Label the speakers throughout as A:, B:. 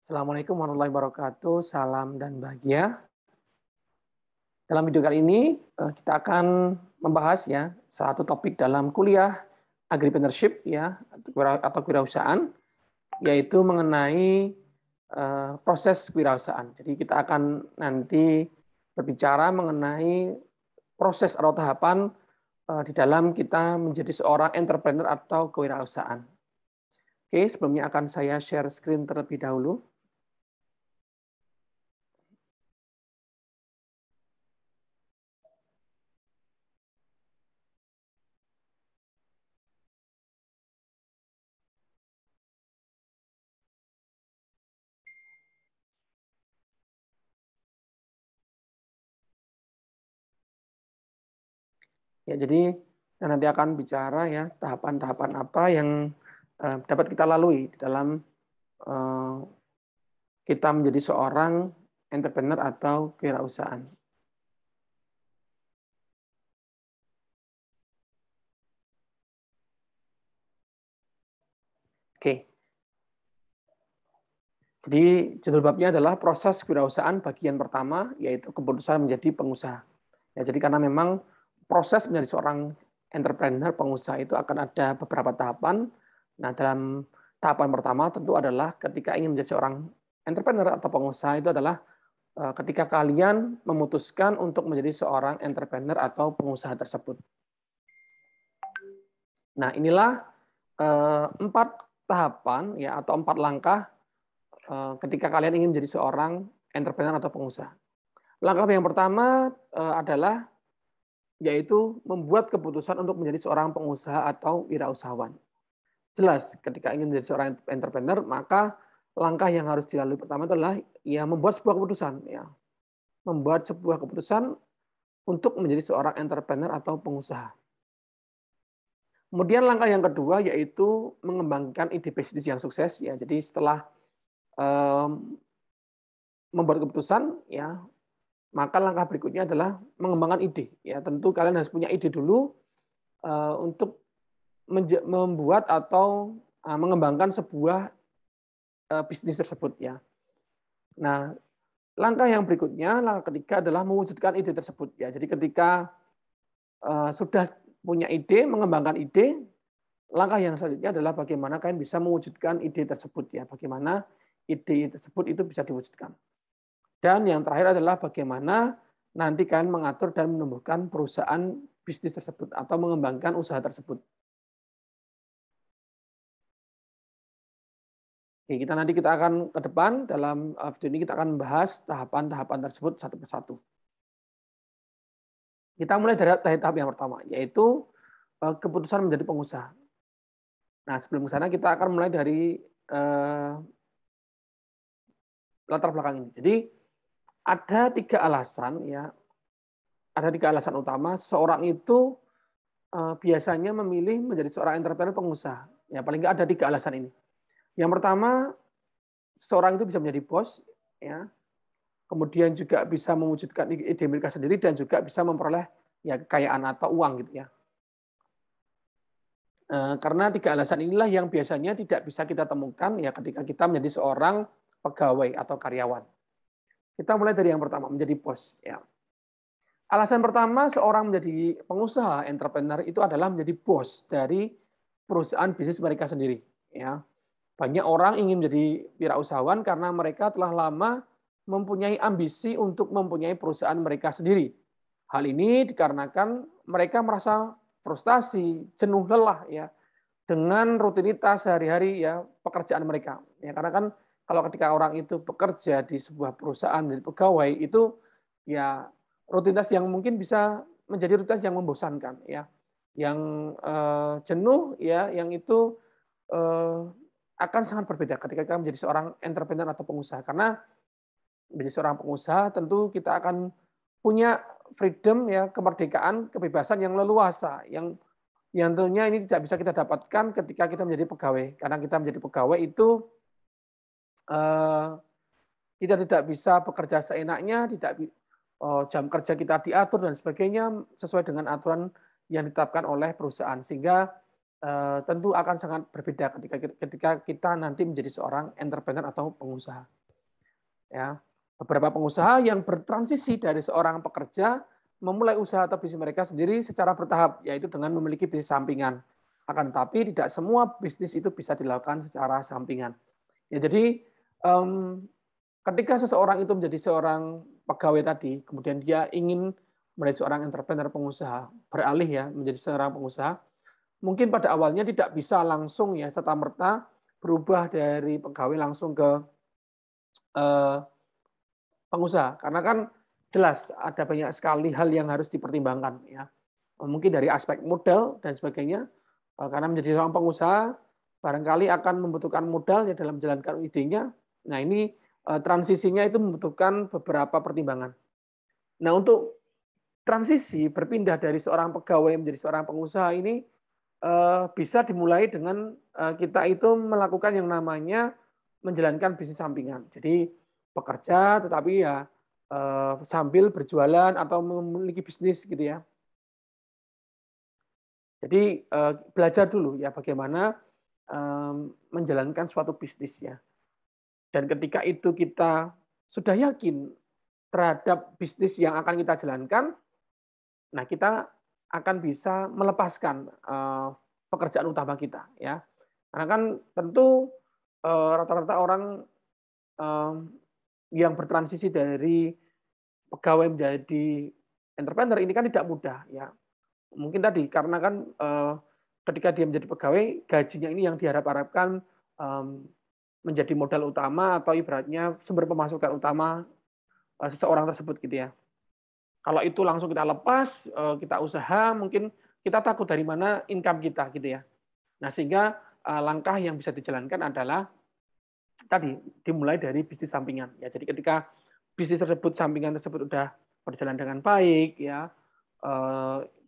A: Assalamualaikum warahmatullahi wabarakatuh. Salam dan bahagia. Dalam video kali ini kita akan membahas ya satu topik dalam kuliah agripreneurship ya atau kewirausahaan, yaitu mengenai proses kewirausahaan. Jadi kita akan nanti berbicara mengenai proses atau tahapan di dalam kita menjadi seorang entrepreneur atau kewirausahaan. Oke, sebelumnya akan saya share screen terlebih dahulu. Ya, jadi nanti akan bicara ya tahapan-tahapan apa yang dapat kita lalui di dalam kita menjadi seorang entrepreneur atau kewirausahaan. Oke. Jadi judul babnya adalah proses kewirausahaan bagian pertama, yaitu keputusan menjadi pengusaha. Ya, jadi karena memang proses menjadi seorang entrepreneur, pengusaha itu akan ada beberapa tahapan. Nah, dalam tahapan pertama tentu adalah ketika ingin menjadi seorang entrepreneur atau pengusaha itu adalah ketika kalian memutuskan untuk menjadi seorang entrepreneur atau pengusaha tersebut. Nah, inilah 4 tahapan ya atau 4 langkah ketika kalian ingin menjadi seorang entrepreneur atau pengusaha. Langkah yang pertama adalah yaitu membuat keputusan untuk menjadi seorang pengusaha atau wirausahawan. Jelas, ketika ingin menjadi seorang entrepreneur, maka langkah yang harus dilalui pertama adalah ya membuat sebuah keputusan, ya, membuat sebuah keputusan untuk menjadi seorang entrepreneur atau pengusaha. Kemudian langkah yang kedua yaitu mengembangkan ide bisnis yang sukses, ya. Jadi setelah membuat keputusan, ya, maka langkah berikutnya adalah mengembangkan ide. Ya, tentu kalian harus punya ide dulu untuk membuat atau mengembangkan sebuah bisnis tersebut, ya. Nah, langkah yang berikutnya, langkah ketiga adalah mewujudkan ide tersebut, ya. Jadi ketika sudah punya ide, mengembangkan ide, langkah yang selanjutnya adalah bagaimana kalian bisa mewujudkan ide tersebut, ya. Bagaimana ide tersebut itu bisa diwujudkan. Dan yang terakhir adalah bagaimana nanti kalian mengatur dan menumbuhkan perusahaan bisnis tersebut atau mengembangkan usaha tersebut. Oke, kita akan ke depan dalam video ini kita akan membahas tahapan-tahapan tersebut satu persatu. Kita mulai dari tahap yang pertama, yaitu keputusan menjadi pengusaha. Nah, sebelum ke sana kita akan mulai dari latar belakang ini. Jadi ada 3 alasan, ya, ada 3 alasan utama seorang itu biasanya memilih menjadi seorang entrepreneur pengusaha. Ya, paling nggak ada 3 alasan ini. Yang pertama, seorang itu bisa menjadi bos, ya. Kemudian juga bisa mewujudkan ide mereka sendiri dan juga bisa memperoleh ya kekayaan atau uang gitu ya. Karena 3 alasan inilah yang biasanya tidak bisa kita temukan ya ketika kita menjadi seorang pegawai atau karyawan. Kita mulai dari yang pertama, menjadi bos, ya. Alasan pertama seorang menjadi pengusaha, entrepreneur itu adalah menjadi bos dari perusahaan bisnis mereka sendiri, ya. Banyak orang ingin menjadi wirausahawan karena mereka telah lama mempunyai ambisi untuk mempunyai perusahaan mereka sendiri. Hal ini dikarenakan mereka merasa frustasi, jenuh, lelah ya dengan rutinitas sehari-hari ya pekerjaan mereka. Ya, karena kan kalau ketika orang itu bekerja di sebuah perusahaan menjadi pegawai itu ya rutinitas yang mungkin bisa menjadi rutinitas yang membosankan ya, yang jenuh ya, yang itu akan sangat berbeda ketika kita menjadi seorang entrepreneur atau pengusaha. Karena menjadi seorang pengusaha tentu kita akan punya freedom ya, kemerdekaan, kebebasan yang leluasa, yang tentunya ini tidak bisa kita dapatkan ketika kita menjadi pegawai. Karena kita menjadi pegawai itu kita tidak bisa bekerja seenaknya, tidak jam kerja kita diatur dan sebagainya sesuai dengan aturan yang ditetapkan oleh perusahaan. Sehingga tentu akan sangat berbeda ketika kita nanti menjadi seorang entrepreneur atau pengusaha. Ya, beberapa pengusaha yang bertransisi dari seorang pekerja memulai usaha atau bisnis mereka sendiri secara bertahap, yaitu dengan memiliki bisnis sampingan. Akan tetapi tidak semua bisnis itu bisa dilakukan secara sampingan. Ya, jadi ketika seseorang itu menjadi seorang pegawai tadi, kemudian dia ingin menjadi seorang entrepreneur pengusaha, beralih ya menjadi seorang pengusaha, mungkin pada awalnya tidak bisa langsung ya serta-merta berubah dari pegawai langsung ke pengusaha, karena kan jelas ada banyak sekali hal yang harus dipertimbangkan ya. Mungkin dari aspek modal dan sebagainya, karena menjadi seorang pengusaha barangkali akan membutuhkan modal ya dalam menjalankan idenya. Nah, ini transisinya itu membutuhkan beberapa pertimbangan. Nah, untuk transisi berpindah dari seorang pegawai menjadi seorang pengusaha ini bisa dimulai dengan kita itu melakukan yang namanya menjalankan bisnis sampingan. Jadi bekerja tetapi ya sambil berjualan atau memiliki bisnis gitu ya. Jadi belajar dulu ya bagaimana menjalankan suatu bisnis ya. Dan ketika itu kita sudah yakin terhadap bisnis yang akan kita jalankan, nah kita akan bisa melepaskan pekerjaan utama kita ya. Karena kan tentu rata-rata orang yang bertransisi dari pegawai menjadi entrepreneur ini kan tidak mudah ya. Mungkin tadi karena kan ketika dia menjadi pegawai, gajinya ini yang diharap-harapkan menjadi modal utama atau ibaratnya sumber pemasukan utama seseorang tersebut gitu ya. Kalau itu langsung kita lepas, kita usaha, mungkin kita takut dari mana income kita gitu ya. Nah, sehingga langkah yang bisa dijalankan adalah tadi dimulai dari bisnis sampingan ya. Jadi ketika bisnis tersebut sampingan tersebut sudah berjalan dengan baik ya,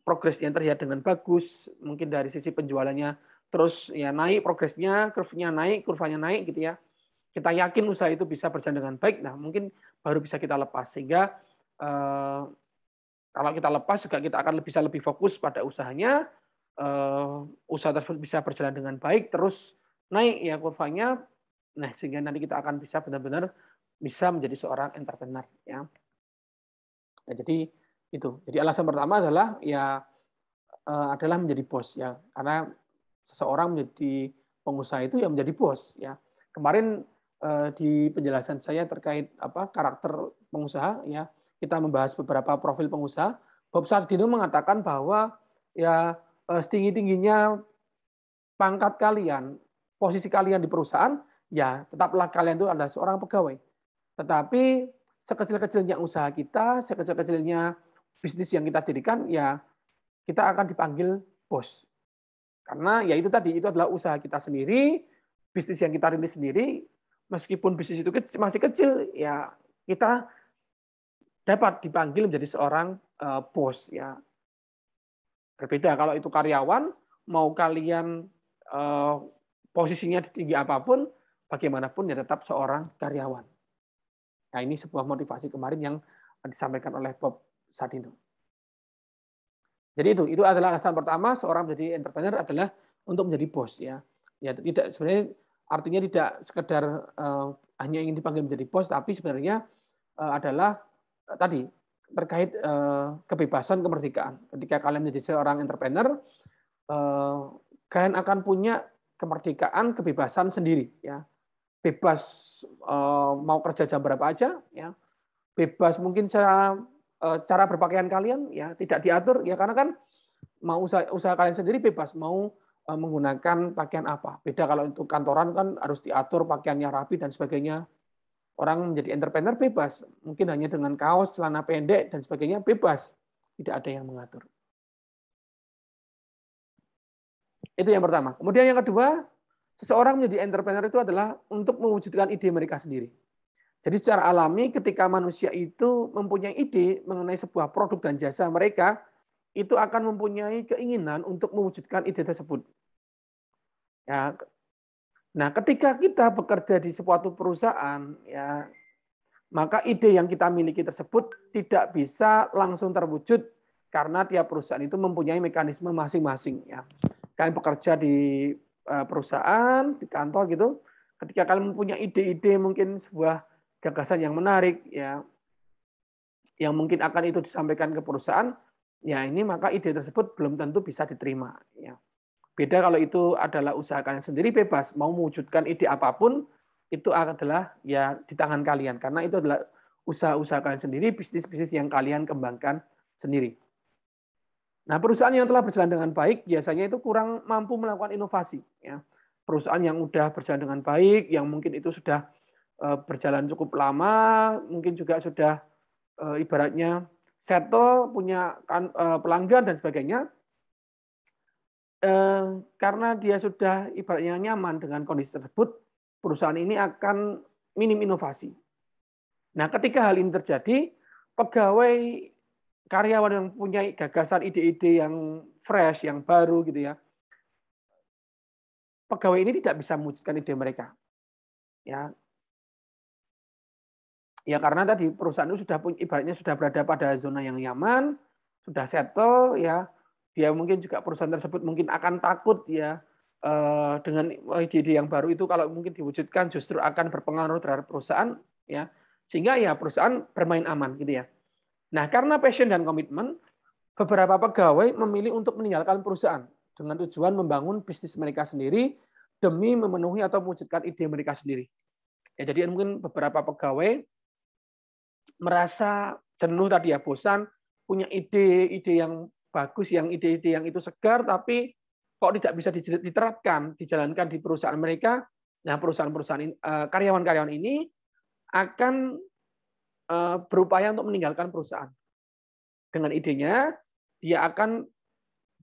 A: progresnya terlihat dengan bagus, mungkin dari sisi penjualannya terus ya naik progresnya, kurvanya naik gitu ya. Kita yakin usaha itu bisa berjalan dengan baik, nah mungkin baru bisa kita lepas sehingga kalau kita lepas juga kita akan bisa lebih fokus pada usahanya, usaha tersebut bisa berjalan dengan baik, terus naik ya kurvanya, nah sehingga nanti kita akan bisa benar-benar bisa menjadi seorang entrepreneur ya. Nah, jadi itu. Jadi alasan pertama adalah ya adalah menjadi bos ya, karena seseorang menjadi pengusaha itu ya menjadi bos ya. Kemarin di penjelasan saya terkait karakter pengusaha ya, kita membahas beberapa profil pengusaha. Bob Sardino mengatakan bahwa ya setinggi-tingginya pangkat kalian, posisi kalian di perusahaan, ya tetaplah kalian itu adalah seorang pegawai. Tetapi sekecil-kecilnya usaha kita, sekecil-kecilnya bisnis yang kita dirikan, ya kita akan dipanggil bos. Karena ya itu tadi, itu adalah usaha kita sendiri, bisnis yang kita rintis sendiri, meskipun bisnis itu masih kecil, ya kita dapat dipanggil menjadi seorang bos ya. Berbeda kalau itu karyawan, mau kalian posisinya di tinggi apapun, bagaimanapun ya tetap seorang karyawan. Nah, ini sebuah motivasi kemarin yang disampaikan oleh Bob Sadino. Jadi itu adalah alasan pertama seorang menjadi entrepreneur adalah untuk menjadi bos ya. Ya tidak sebenarnya artinya tidak sekedar hanya ingin dipanggil menjadi bos, tapi sebenarnya adalah tadi terkait kebebasan kemerdekaan. Ketika kalian menjadi seorang entrepreneur, kalian akan punya kemerdekaan, kebebasan sendiri ya. Bebas mau kerja jam berapa aja ya. Bebas mungkin cara berpakaian kalian ya tidak diatur ya, karena kan mau usaha kalian sendiri bebas mau menggunakan pakaian apa. Beda kalau untuk kantoran kan harus diatur pakaiannya rapi dan sebagainya. Orang menjadi entrepreneur bebas, mungkin hanya dengan kaos, celana pendek dan sebagainya bebas, tidak ada yang mengatur. Itu yang pertama. Kemudian yang kedua, seseorang menjadi entrepreneur itu adalah untuk mewujudkan ide mereka sendiri. Jadi secara alami ketika manusia itu mempunyai ide mengenai sebuah produk dan jasa mereka, itu akan mempunyai keinginan untuk mewujudkan ide tersebut. Ya. Nah, ketika kita bekerja di suatu perusahaan, ya, maka ide yang kita miliki tersebut tidak bisa langsung terwujud karena tiap perusahaan itu mempunyai mekanisme masing-masing. Ya. kalian bekerja di perusahaan, di kantor gitu, ketika kalian mempunyai ide-ide mungkin sebuah gagasan yang menarik ya, yang mungkin akan itu disampaikan ke perusahaan, ya ini maka ide tersebut belum tentu bisa diterima ya. Beda kalau itu adalah usaha kalian sendiri, bebas mau mewujudkan ide apapun itu adalah ya di tangan kalian, karena itu adalah usaha-usaha kalian sendiri, bisnis-bisnis yang kalian kembangkan sendiri. Nah, perusahaan yang telah berjalan dengan baik biasanya itu kurang mampu melakukan inovasi ya. Perusahaan yang sudah berjalan dengan baik, yang mungkin itu sudah berjalan cukup lama, mungkin juga sudah ibaratnya settle, punya pelanggan dan sebagainya, karena dia sudah ibaratnya nyaman dengan kondisi tersebut, perusahaan ini akan minim inovasi. Nah, ketika hal ini terjadi, pegawai karyawan yang punya gagasan ide-ide yang fresh, yang baru gitu ya, pegawai ini tidak bisa mewujudkan ide mereka. Ya, ya karena tadi perusahaan itu sudah ibaratnya sudah berada pada zona yang nyaman, sudah settle ya. Dia mungkin juga perusahaan tersebut mungkin akan takut ya dengan ide-ide yang baru itu kalau mungkin diwujudkan justru akan berpengaruh terhadap perusahaan ya. Sehingga ya perusahaan bermain aman gitu ya. Nah, karena passion dan komitmen, beberapa pegawai memilih untuk meninggalkan perusahaan dengan tujuan membangun bisnis mereka sendiri demi memenuhi atau mewujudkan ide mereka sendiri. Ya, jadi mungkin beberapa pegawai merasa jenuh tadi ya, bosan, punya ide-ide yang bagus, yang ide-ide yang itu segar, tapi kok tidak bisa diterapkan, dijalankan di perusahaan mereka. Nah, perusahaan-perusahaan karyawan-karyawan ini akan berupaya untuk meninggalkan perusahaan. Dengan idenya, dia akan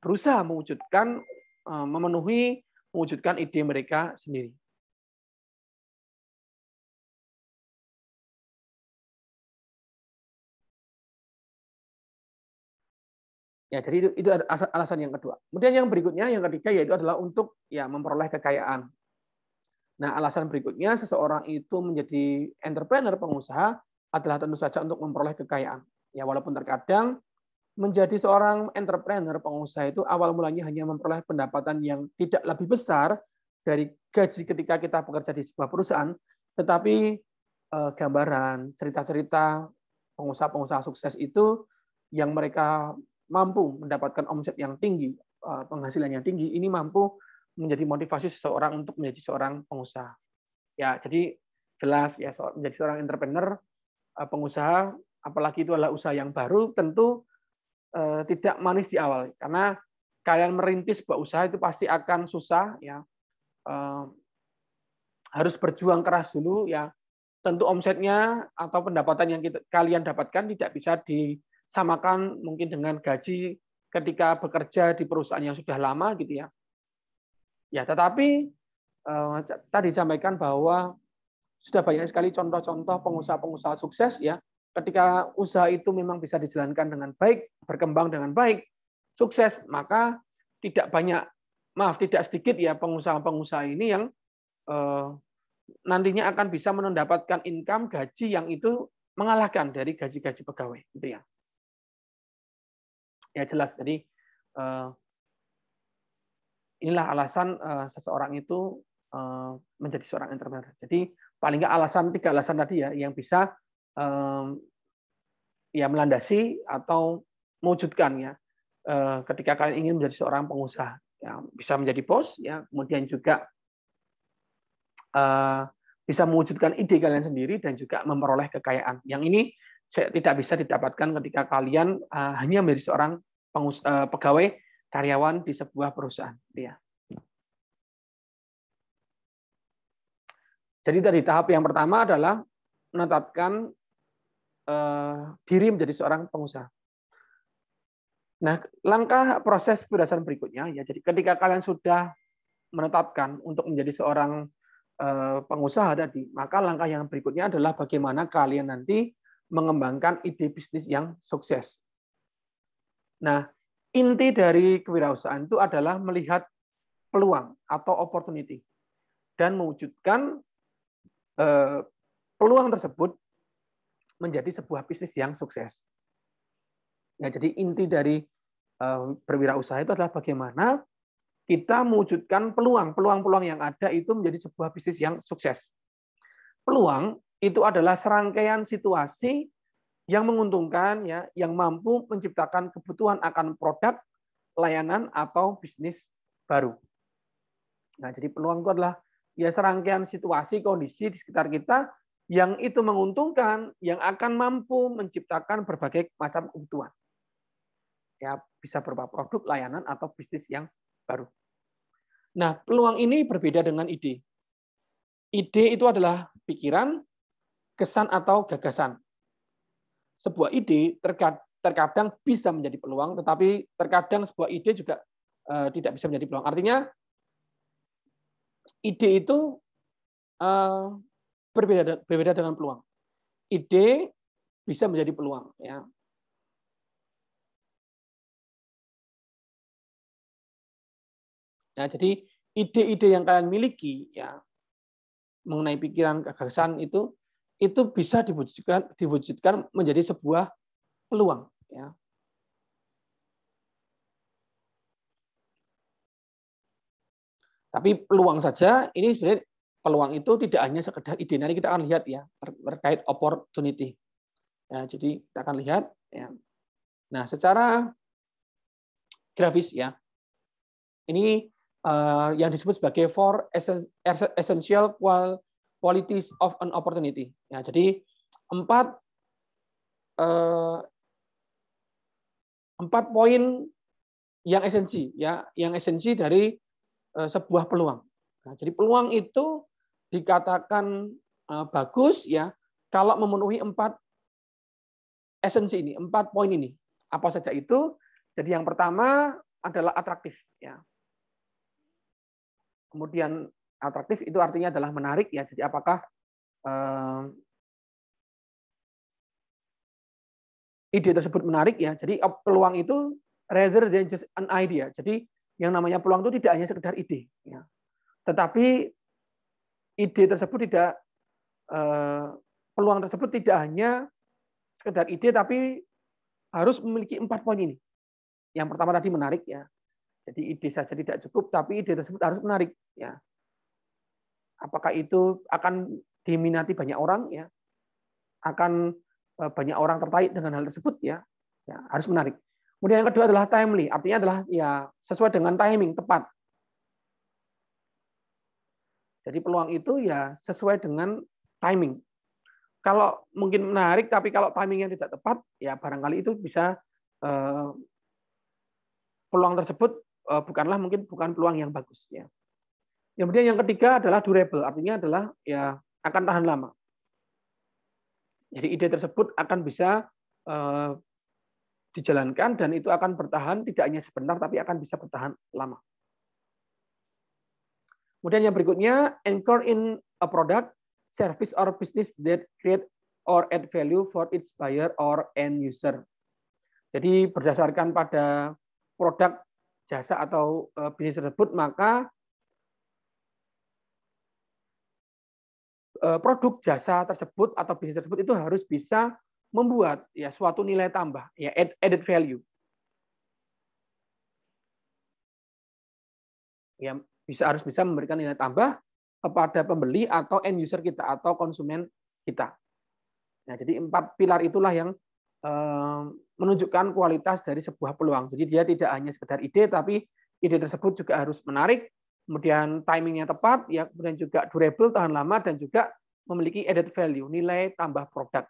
A: berusaha mewujudkan, mewujudkan ide mereka sendiri. Ya, jadi itu alasan yang kedua. Kemudian yang berikutnya, yang ketiga yaitu adalah untuk ya memperoleh kekayaan. Nah, alasan berikutnya seseorang itu menjadi entrepreneur, pengusaha adalah tentu saja untuk memperoleh kekayaan. Ya, walaupun terkadang menjadi seorang entrepreneur, pengusaha itu awal mulanya hanya memperoleh pendapatan yang tidak lebih besar dari gaji ketika kita bekerja di sebuah perusahaan, tetapi gambaran, cerita-cerita pengusaha-pengusaha sukses itu yang mereka mampu mendapatkan omset yang tinggi, penghasilan yang tinggi, ini mampu menjadi motivasi seseorang untuk menjadi seorang pengusaha. Ya, jadi jelas ya menjadi seorang entrepreneur, pengusaha, apalagi itu adalah usaha yang baru, tentu tidak manis di awal, karena kalian merintis sebuah usaha itu pasti akan susah ya, harus berjuang keras dulu ya. Tentu omsetnya atau pendapatan yang kalian dapatkan tidak bisa disamakan mungkin dengan gaji ketika bekerja di perusahaan yang sudah lama gitu ya. Ya, tetapi tadi disampaikan bahwa sudah banyak sekali contoh-contoh pengusaha-pengusaha sukses ya. Ketika usaha itu memang bisa dijalankan dengan baik, berkembang dengan baik, sukses, maka tidak sedikit ya pengusaha-pengusaha ini yang nantinya akan bisa mendapatkan income gaji yang itu mengalahkan dari gaji-gaji pegawai, gitu ya. Ya jelas. Jadi inilah alasan seseorang itu menjadi seorang entrepreneur. Jadi paling nggak tiga alasan tadi ya yang bisa ya melandasi atau mewujudkan ya ketika kalian ingin menjadi seorang pengusaha, ya bisa menjadi bos, ya kemudian juga bisa mewujudkan ide kalian sendiri dan juga memperoleh kekayaan. Yang ini tidak bisa didapatkan ketika kalian hanya menjadi seorang pegawai karyawan di sebuah perusahaan. Ya. Jadi dari tahap yang pertama adalah menetapkan diri menjadi seorang pengusaha. Nah, langkah proses keberhasilan berikutnya ya. Jadi ketika kalian sudah menetapkan untuk menjadi seorang pengusaha tadi, maka langkah yang berikutnya adalah bagaimana kalian nanti mengembangkan ide bisnis yang sukses. Nah, inti dari kewirausahaan itu adalah melihat peluang atau opportunity dan mewujudkan peluang tersebut menjadi sebuah bisnis yang sukses. Ya, jadi inti dari berwirausaha itu adalah bagaimana kita mewujudkan peluang-peluang yang ada itu menjadi sebuah bisnis yang sukses. Peluang itu adalah serangkaian situasi yang menguntungkan, ya, yang mampu menciptakan kebutuhan akan produk, layanan, atau bisnis baru. Nah, jadi peluang itu adalah ya serangkaian situasi, kondisi di sekitar kita yang itu menguntungkan, yang akan mampu menciptakan berbagai macam kebutuhan. Ya, bisa berupa produk, layanan, atau bisnis yang baru. Nah, peluang ini berbeda dengan ide. Ide itu adalah pikiran, kesan, atau gagasan. Sebuah ide terkadang bisa menjadi peluang, tetapi terkadang sebuah ide juga tidak bisa menjadi peluang. Artinya, ide itu berbeda dengan peluang. Ide bisa menjadi peluang. Ya. Nah, jadi ide-ide yang kalian miliki, ya, mengenai pikiran, gagasan itu bisa diwujudkan menjadi sebuah peluang. Ya. Tapi peluang saja, ini sebenarnya peluang itu tidak hanya sekedar ide. Nanti kita akan lihat ya terkait opportunity. Ya, jadi kita akan lihat. Ya. Nah, secara grafis ya, ini yang disebut sebagai four essential qualities of an opportunity. Ya, jadi empat poin yang esensi, ya, yang esensi dari sebuah peluang. Nah, jadi peluang itu dikatakan bagus ya kalau memenuhi empat esensi ini, empat poin ini. Apa saja itu? Jadi yang pertama adalah atraktif. Ya. Kemudian atraktif itu artinya adalah menarik ya. Jadi apakah ide tersebut menarik ya. Jadi peluang itu rather than just an idea. Jadi yang namanya peluang itu tidak hanya sekedar ide. Ya. Tetapi ide tersebut tidak peluang tersebut tidak hanya sekedar ide, tapi harus memiliki empat poin ini. Yang pertama tadi menarik ya. Jadi ide saja tidak cukup, tapi ide tersebut harus menarik. Ya. Apakah itu akan diminati banyak orang? Ya. Akan banyak orang tertarik dengan hal tersebut? Ya, harus menarik. Kemudian yang kedua adalah timely, artinya adalah ya sesuai dengan timing, tepat. Jadi peluang itu ya sesuai dengan timing. Kalau mungkin menarik, tapi kalau timingnya tidak tepat, ya barangkali itu bisa peluang tersebut bukan peluang yang bagus. Ya. Kemudian yang ketiga adalah durable, artinya adalah ya akan tahan lama. Jadi ide tersebut akan bisa dijalankan dan itu akan bertahan tidak hanya sebentar, tapi akan bisa bertahan lama. Kemudian yang berikutnya, anchor in a product, service or business that create or add value for its buyer or end user. Jadi berdasarkan pada produk, jasa atau bisnis tersebut, maka produk, jasa tersebut atau bisnis tersebut itu harus bisa membuat ya suatu nilai tambah, ya added value. Ya harus bisa memberikan nilai tambah kepada pembeli atau end user kita atau konsumen kita. Nah, jadi empat pilar itulah yang menunjukkan kualitas dari sebuah peluang. Jadi dia tidak hanya sekedar ide, tapi ide tersebut juga harus menarik, kemudian timingnya tepat, ya kemudian juga durable, tahan lama, dan juga memiliki added value, nilai tambah produk.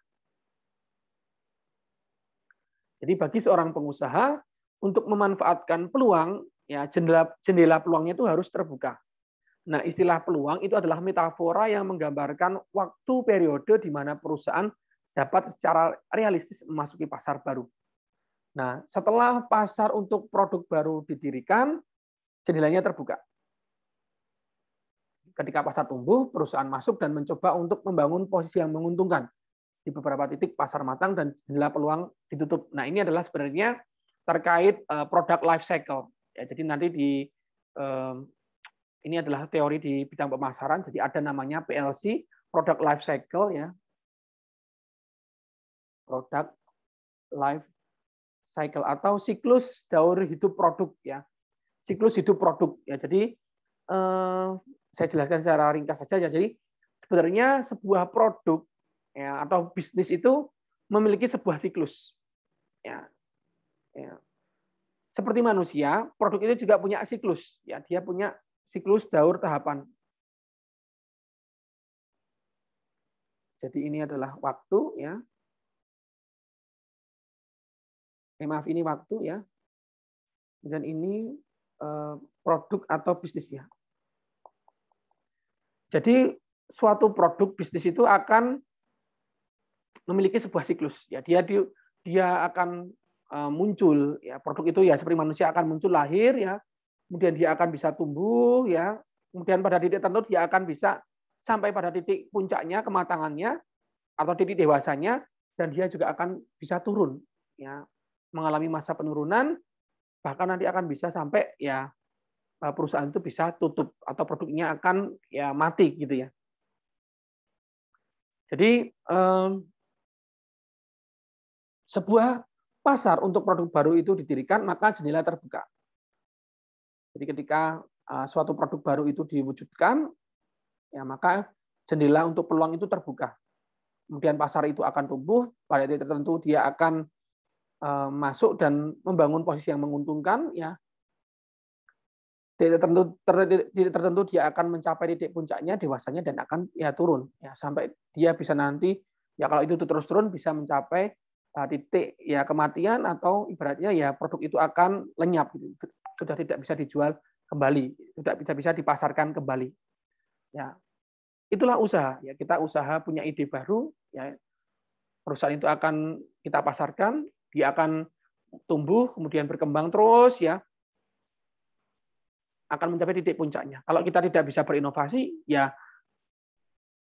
A: Jadi bagi seorang pengusaha untuk memanfaatkan peluang, ya jendela peluangnya itu harus terbuka. Nah, istilah peluang itu adalah metafora yang menggambarkan waktu periode di mana perusahaan dapat secara realistis memasuki pasar baru. Nah, setelah pasar untuk produk baru didirikan, jendelanya terbuka. Ketika pasar tumbuh, perusahaan masuk dan mencoba untuk membangun posisi yang menguntungkan. Di beberapa titik pasar matang dan jendela peluang ditutup. Nah, ini adalah sebenarnya terkait product life cycle. Ya, jadi nanti ini adalah teori di bidang pemasaran. Jadi ada namanya PLC, product life cycle ya. Product life cycle atau siklus daur hidup produk ya. siklus hidup produk. Ya, jadi saya jelaskan secara ringkas saja. Ya. Jadi sebenarnya sebuah produk ya, atau bisnis itu memiliki sebuah siklus. Ya, ya. Seperti manusia, produk itu juga punya siklus. Ya, dia punya siklus daur tahapan. Jadi ini adalah waktu, ya. Maaf, ini waktu, ya. Dan ini produk atau bisnisnya. Jadi suatu produk bisnis itu akan memiliki sebuah siklus. Ya, dia akan muncul. Ya, produk itu ya seperti manusia akan muncul lahir, ya. Kemudian dia akan bisa tumbuh, ya. Kemudian pada titik tertentu dia akan bisa sampai pada titik puncaknya, kematangannya, atau titik dewasanya, dan dia juga akan bisa turun, ya, mengalami masa penurunan, bahkan nanti akan bisa sampai ya perusahaan itu bisa tutup atau produknya akan ya mati gitu ya. Jadi sebuah pasar untuk produk baru itu didirikan, maka jendela terbuka. Jadi ketika suatu produk baru itu diwujudkan, ya maka jendela untuk peluang itu terbuka. Kemudian pasar itu akan tumbuh, pada titik tertentu dia akan masuk dan membangun posisi yang menguntungkan, ya. Titik tertentu dia akan mencapai titik puncaknya, dewasanya, dan akan ya turun, ya sampai dia bisa nanti ya kalau itu terus turun bisa mencapai titik ya kematian, atau ibaratnya ya produk itu akan lenyap, gitu. Sudah tidak bisa dijual kembali, tidak bisa dipasarkan kembali. Ya, itulah usaha. Ya, kita usaha punya ide baru, ya perusahaan itu akan kita pasarkan, dia akan tumbuh, kemudian berkembang terus, ya akan mencapai titik puncaknya. Kalau kita tidak bisa berinovasi, ya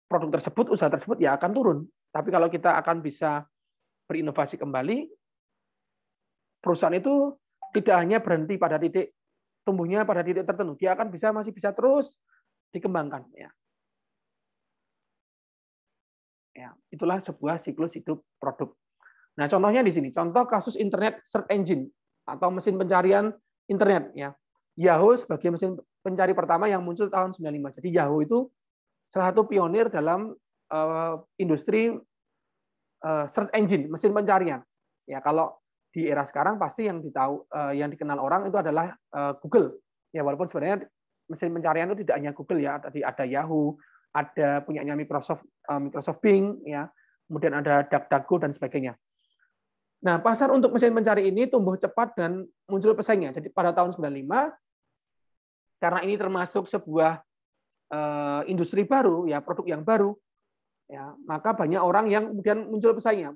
A: produk tersebut, usaha tersebut ya akan turun. Tapi kalau kita akan bisa berinovasi kembali, perusahaan itu tidak hanya berhenti pada titik tumbuhnya pada titik tertentu, dia akan masih bisa terus dikembangkan. Ya, itulah sebuah siklus hidup produk. Nah, contohnya di sini, contoh kasus internet search engine atau mesin pencarian internet, ya. Yahoo sebagai mesin pencari pertama yang muncul tahun 95. Jadi Yahoo itu salah satu pionir dalam industri search engine, mesin pencarian. Ya, kalau di era sekarang pasti yang dikenal orang itu adalah Google. Ya, walaupun sebenarnya mesin pencarian itu tidak hanya Google, ya. Tadi ada Yahoo, ada punyanya Microsoft Bing, ya. Kemudian ada DuckDuckGo dan sebagainya. Nah, pasar untuk mesin pencari ini tumbuh cepat dan muncul pesaingnya. Jadi pada tahun 95, karena ini termasuk sebuah industri baru, ya produk yang baru, ya maka banyak orang yang kemudian muncul pesaingnya.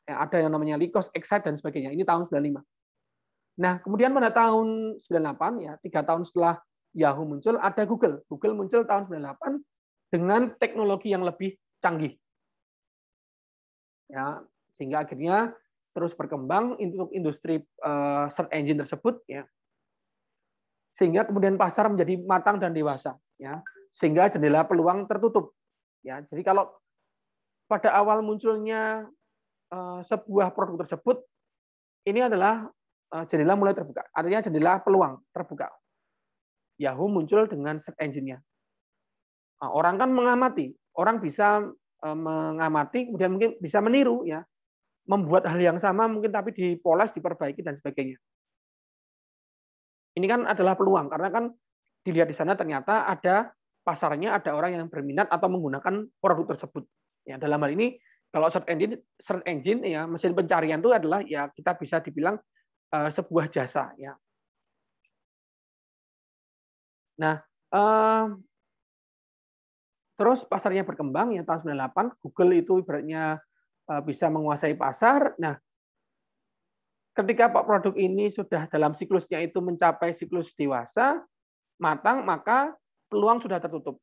A: Ya, ada yang namanya Lycos, Excite dan sebagainya. Ini tahun 95. Nah, kemudian pada tahun 98, ya 3 tahun setelah Yahoo muncul, ada Google. Google muncul tahun 98 dengan teknologi yang lebih canggih. Ya, sehingga akhirnya terus berkembang untuk industri search engine tersebut, ya, sehingga kemudian pasar menjadi matang dan dewasa, ya, sehingga jendela peluang tertutup, ya. Jadi kalau pada awal munculnya sebuah produk tersebut, ini adalah jendela mulai terbuka, artinya jendela peluang terbuka. Yahoo muncul dengan search engine-nya. Orang kan mengamati, orang bisa mengamati, kemudian mungkin bisa meniru, ya, membuat hal yang sama mungkin tapi dipoles, diperbaiki dan sebagainya. Ini kan adalah peluang karena kan dilihat di sana ternyata ada pasarnya, ada orang yang berminat atau menggunakan produk tersebut. Ya, dalam hal ini kalau search engine ya mesin pencarian itu adalah ya kita bisa dibilang sebuah jasa, ya. Nah, terus pasarnya berkembang ya tahun 98, Google itu ibaratnya bisa menguasai pasar. Nah, ketika produk ini sudah dalam siklusnya itu mencapai siklus dewasa, matang, maka peluang sudah tertutup.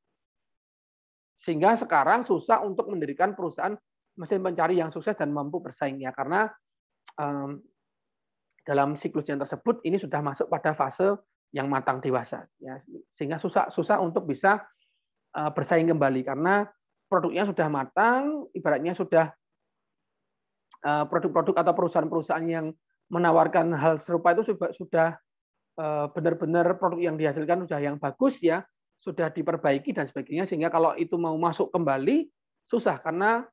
A: Sehingga sekarang susah untuk mendirikan perusahaan mesin pencari yang sukses dan mampu bersaing, ya karena dalam siklusnya tersebut ini sudah masuk pada fase yang matang dewasa, ya, sehingga susah untuk bisa bersaing kembali karena produknya sudah matang, ibaratnya sudah produk-produk atau perusahaan-perusahaan yang menawarkan hal serupa itu sudah benar-benar produk yang dihasilkan sudah yang bagus ya, sudah diperbaiki dan sebagainya, sehingga kalau itu mau masuk kembali susah karena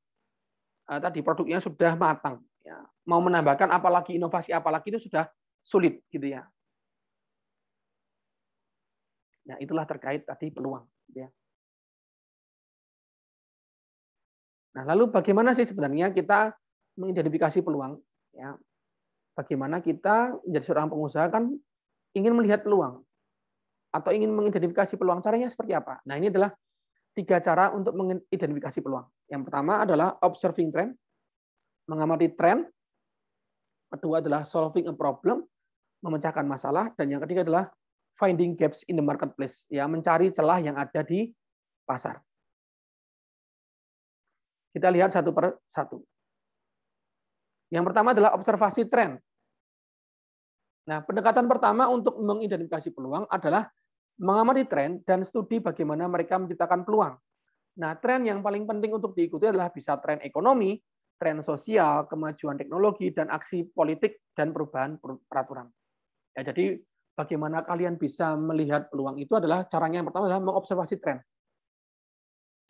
A: tadi produknya sudah matang. Ya. Mau menambahkan apalagi inovasi apalagi itu sudah sulit gitu ya. Nah, itulah terkait tadi peluang. Gitu ya. Nah, lalu bagaimana sih sebenarnya kita mengidentifikasi peluang? Ya, bagaimana kita menjadi seorang pengusaha kan ingin melihat peluang atau ingin mengidentifikasi peluang. Caranya seperti apa? Nah, ini adalah 3 cara untuk mengidentifikasi peluang. Yang pertama adalah observing trend, mengamati tren. Kedua adalah solving a problem, memecahkan masalah. Dan yang ketiga adalah finding gaps in the marketplace, ya, mencari celah yang ada di pasar. Kita lihat satu per satu. Yang pertama adalah observasi tren. Nah, pendekatan pertama untuk mengidentifikasi peluang adalah mengamati tren dan studi bagaimana mereka menciptakan peluang. Nah, tren yang paling penting untuk diikuti adalah bisa tren ekonomi, tren sosial, kemajuan teknologi, dan aksi politik dan perubahan peraturan. Ya, jadi bagaimana kalian bisa melihat peluang itu adalah caranya yang pertama adalah mengobservasi tren.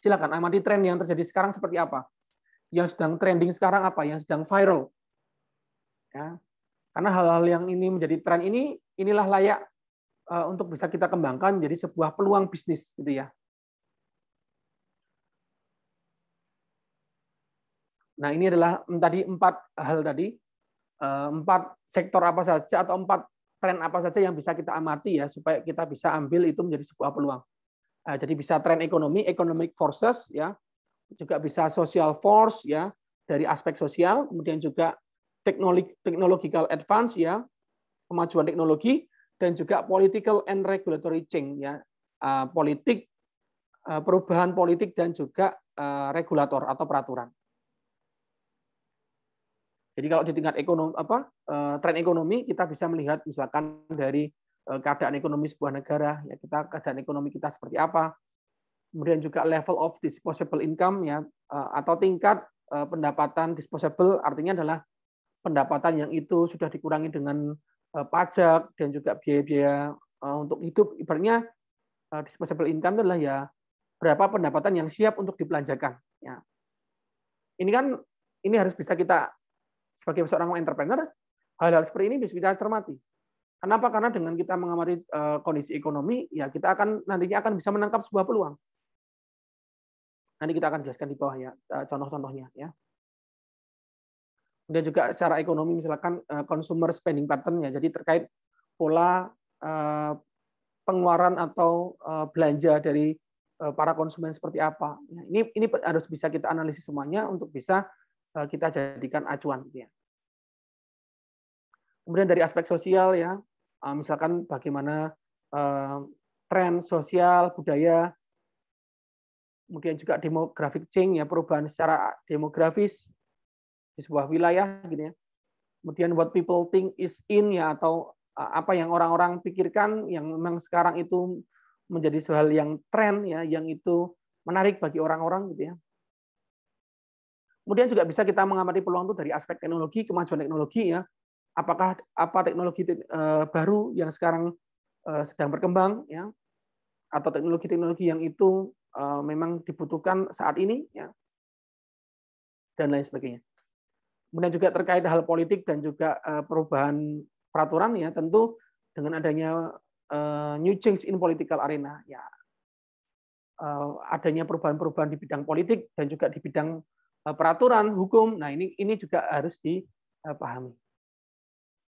A: Silakan amati tren yang terjadi sekarang seperti apa. Yang sedang trending sekarang apa, yang sedang viral. Ya. Karena hal-hal yang ini menjadi tren ini, inilah layak untuk bisa kita kembangkan jadi sebuah peluang bisnis gitu ya. Nah, ini adalah tadi 4 hal tadi, 4 sektor apa saja atau 4 tren apa saja yang bisa kita amati ya supaya kita bisa ambil itu menjadi sebuah peluang. Jadi bisa tren ekonomi, economic forces ya, juga bisa social force ya dari aspek sosial, kemudian juga technological advance ya, kemajuan teknologi, dan juga political and regulatory change ya, politik, perubahan politik dan juga regulator atau peraturan. Jadi kalau di tingkat ekonomi tren ekonomi kita bisa melihat misalkan dari keadaan ekonomi sebuah negara, ya kita keadaan ekonomi kita seperti apa, kemudian juga level of disposable income ya atau tingkat pendapatan disposable artinya adalah pendapatan yang itu sudah dikurangi dengan pajak dan juga biaya-biaya untuk hidup. Ibaratnya disposable income itu adalah ya berapa pendapatan yang siap untuk dibelanjakan. Ya. Ini kan ini harus bisa kita sebagai seorang entrepreneur, hal-hal seperti ini bisa kita cermati. Kenapa? Karena dengan kita mengamati kondisi ekonomi, ya kita akan nantinya akan bisa menangkap sebuah peluang. Nanti kita akan jelaskan di bawah ya contoh-contohnya ya. Kemudian juga secara ekonomi misalkan consumer spending pattern-nya, jadi terkait pola pengeluaran atau belanja dari para konsumen seperti apa. Ini harus bisa kita analisis semuanya untuk bisa kita jadikan acuan. Ya. Kemudian dari aspek sosial ya, misalkan bagaimana tren sosial, budaya, kemudian juga demographic change ya, perubahan secara demografis di sebuah wilayah gitu ya. Kemudian what people think is in ya, atau apa yang orang-orang pikirkan yang memang sekarang itu menjadi hal yang tren ya, yang itu menarik bagi orang-orang gitu ya. Kemudian juga bisa kita mengamati peluang itu dari aspek teknologi, kemajuan teknologi ya. Apakah apa teknologi baru yang sekarang sedang berkembang ya, atau teknologi-teknologi yang itu memang dibutuhkan saat ini ya, dan lain sebagainya. Kemudian juga terkait hal politik dan juga perubahan peraturan ya, tentu dengan adanya new change in political arena ya, adanya perubahan-perubahan di bidang politik dan juga di bidang peraturan hukum. Nah, ini juga harus dipahami.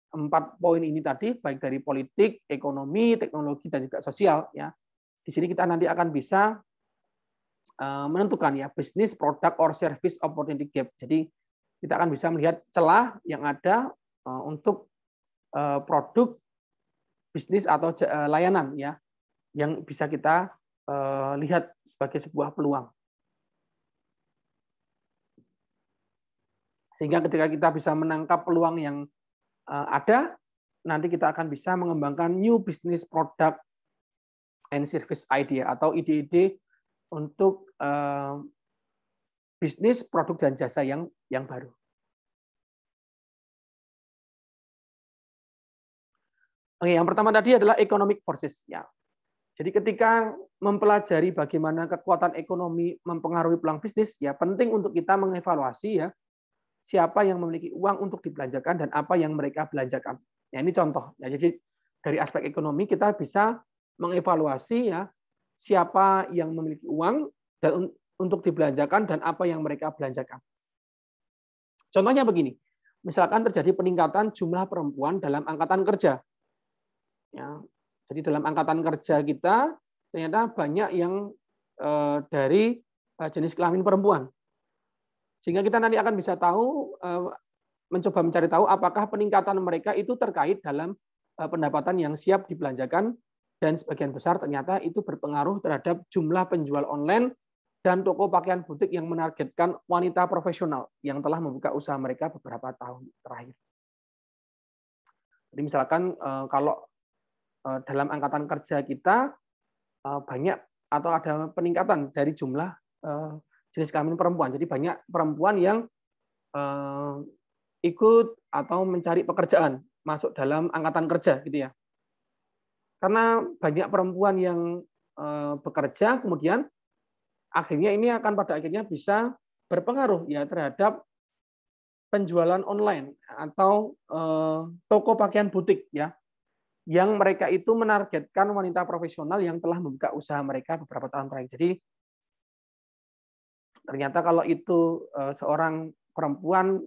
A: 4 poin ini tadi baik dari politik, ekonomi, teknologi dan juga sosial ya. Di sini kita nanti akan bisa menentukan ya bisnis, produk or service opportunity gap. Jadi kita akan bisa melihat celah yang ada untuk produk, bisnis atau layanan ya yang bisa kita lihat sebagai sebuah peluang. Sehingga ketika kita bisa menangkap peluang yang ada, nanti kita akan bisa mengembangkan new business product and service idea atau ide-ide untuk bisnis, produk dan jasa yang baru. Oke, yang pertama tadi adalah economic forces ya. Jadi ketika mempelajari bagaimana kekuatan ekonomi mempengaruhi peluang bisnis, ya penting untuk kita mengevaluasi ya siapa yang memiliki uang untuk dibelanjakan dan apa yang mereka belanjakan. Ya ini contoh. Ya, jadi dari aspek ekonomi kita bisa mengevaluasi ya siapa yang memiliki uang dan untuk dibelanjakan dan apa yang mereka belanjakan. Contohnya begini, misalkan terjadi peningkatan jumlah perempuan dalam angkatan kerja. Ya, jadi dalam angkatan kerja kita ternyata banyak yang dari jenis kelamin perempuan. Sehingga kita nanti akan bisa tahu, mencoba mencari tahu apakah peningkatan mereka itu terkait dalam pendapatan yang siap dibelanjakan, dan sebagian besar ternyata itu berpengaruh terhadap jumlah penjual online dan toko pakaian butik yang menargetkan wanita profesional yang telah membuka usaha mereka beberapa tahun terakhir. Jadi misalkan kalau dalam angkatan kerja kita banyak atau ada peningkatan dari jumlah jenis kelamin perempuan. Jadi banyak perempuan yang ikut atau mencari pekerjaan masuk dalam angkatan kerja, gitu ya. Karena banyak perempuan yang bekerja, kemudian akhirnya ini akan pada akhirnya bisa berpengaruh ya terhadap penjualan online atau toko pakaian butik ya, yang mereka itu menargetkan wanita profesional yang telah membuka usaha mereka beberapa tahun terakhir. Jadi ternyata kalau itu seorang perempuan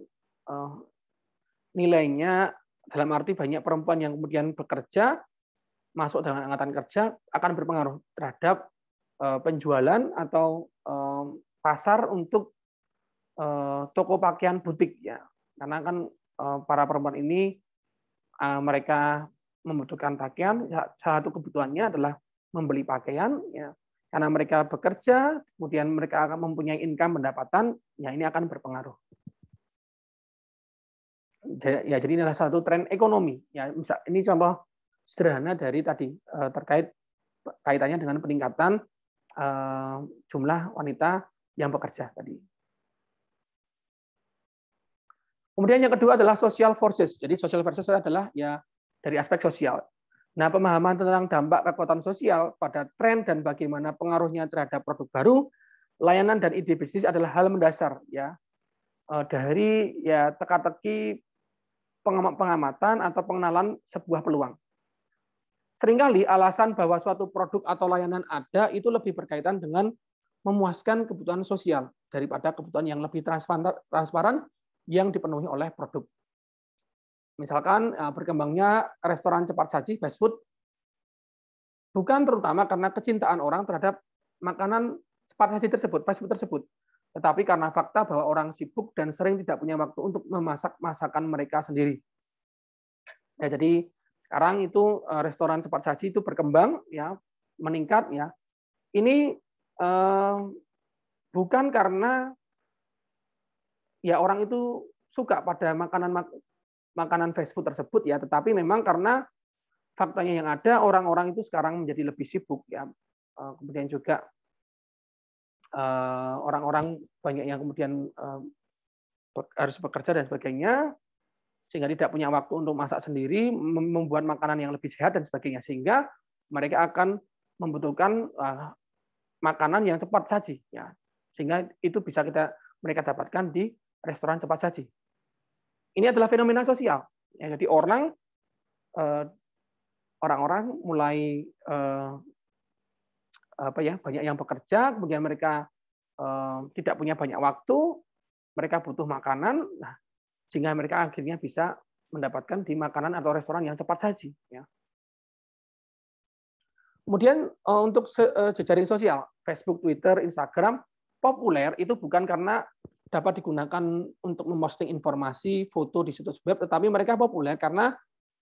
A: nilainya dalam arti banyak perempuan yang kemudian bekerja masuk dalam angkatan kerja akan berpengaruh terhadap penjualan atau pasar untuk toko pakaian butik ya. Karena kan para perempuan ini mereka membutuhkan pakaian, salah satu kebutuhannya adalah membeli pakaian ya. Karena mereka bekerja, kemudian mereka akan mempunyai income pendapatan, ya ini akan berpengaruh. Ya, jadi ini adalah satu tren ekonomi. Ya, misal, ini contoh sederhana dari tadi terkait kaitannya dengan peningkatan jumlah wanita yang bekerja tadi. Kemudian yang kedua adalah social forces. Jadi social forces adalah ya dari aspek sosial. Nah, pemahaman tentang dampak kekuatan sosial pada tren dan bagaimana pengaruhnya terhadap produk baru, layanan dan ide bisnis adalah hal mendasar ya dari ya teka-teki pengamatan atau pengenalan sebuah peluang. Seringkali alasan bahwa suatu produk atau layanan ada itu lebih berkaitan dengan memuaskan kebutuhan sosial daripada kebutuhan yang lebih transparan yang dipenuhi oleh produk. Misalkan berkembangnya restoran cepat saji, fast food, bukan terutama karena kecintaan orang terhadap makanan cepat saji tersebut, fast food tersebut, tetapi karena fakta bahwa orang sibuk dan sering tidak punya waktu untuk memasak masakan mereka sendiri. Ya, jadi sekarang itu restoran cepat saji itu berkembang, ya, meningkat, ya. Ini bukan karena ya orang itu suka pada makanan fast food tersebut ya, tetapi memang karena faktanya yang ada orang-orang itu sekarang menjadi lebih sibuk ya. Kemudian juga orang-orang banyak yang kemudian harus bekerja dan sebagainya, sehingga tidak punya waktu untuk masak sendiri, membuat makanan yang lebih sehat dan sebagainya, sehingga mereka akan membutuhkan makanan yang cepat saji ya, sehingga itu bisa mereka dapatkan di restoran cepat saji. Ini adalah fenomena sosial. Ya, jadi orang-orang mulai banyak yang bekerja, kemudian mereka tidak punya banyak waktu, mereka butuh makanan, nah, sehingga mereka akhirnya bisa mendapatkan di makanan atau restoran yang cepat saji. Ya. Kemudian untuk jejaring sosial, Facebook, Twitter, Instagram, populer itu bukan karena dapat digunakan untuk memposting informasi, foto di situs web, tetapi mereka populer karena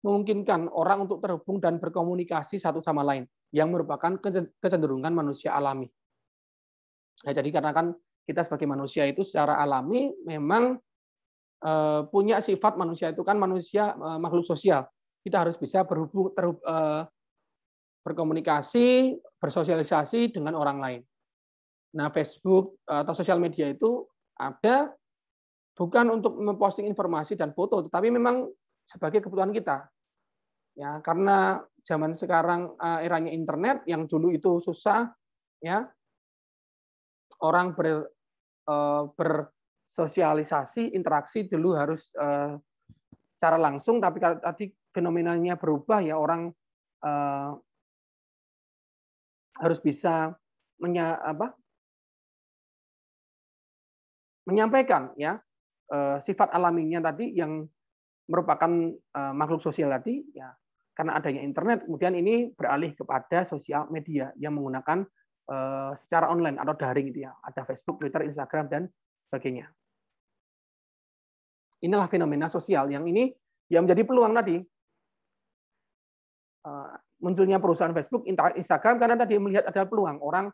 A: memungkinkan orang untuk terhubung dan berkomunikasi satu sama lain, yang merupakan kecenderungan manusia alami. Ya, jadi karena kan kita sebagai manusia itu secara alami memang punya sifat manusia itu kan manusia makhluk sosial. Kita harus bisa berkomunikasi, bersosialisasi dengan orang lain. Nah, Facebook atau sosial media itu ada bukan untuk memposting informasi dan foto, tetapi memang sebagai kebutuhan kita. ya, karena zaman sekarang eranya internet, yang dulu itu susah, ya, orang bersosialisasi, interaksi dulu harus secara langsung, tapi kalau tadi fenomenanya berubah, ya, orang harus bisa menyampaikan, ya, sifat alaminya tadi yang merupakan makhluk sosial tadi, ya, karena adanya internet, kemudian ini beralih kepada sosial media yang menggunakan secara online atau daring gitu ya. Ada Facebook, Twitter, Instagram dan sebagainya. Inilah fenomena sosial yang ini yang menjadi peluang tadi. Munculnya perusahaan Facebook, Instagram karena tadi melihat ada peluang orang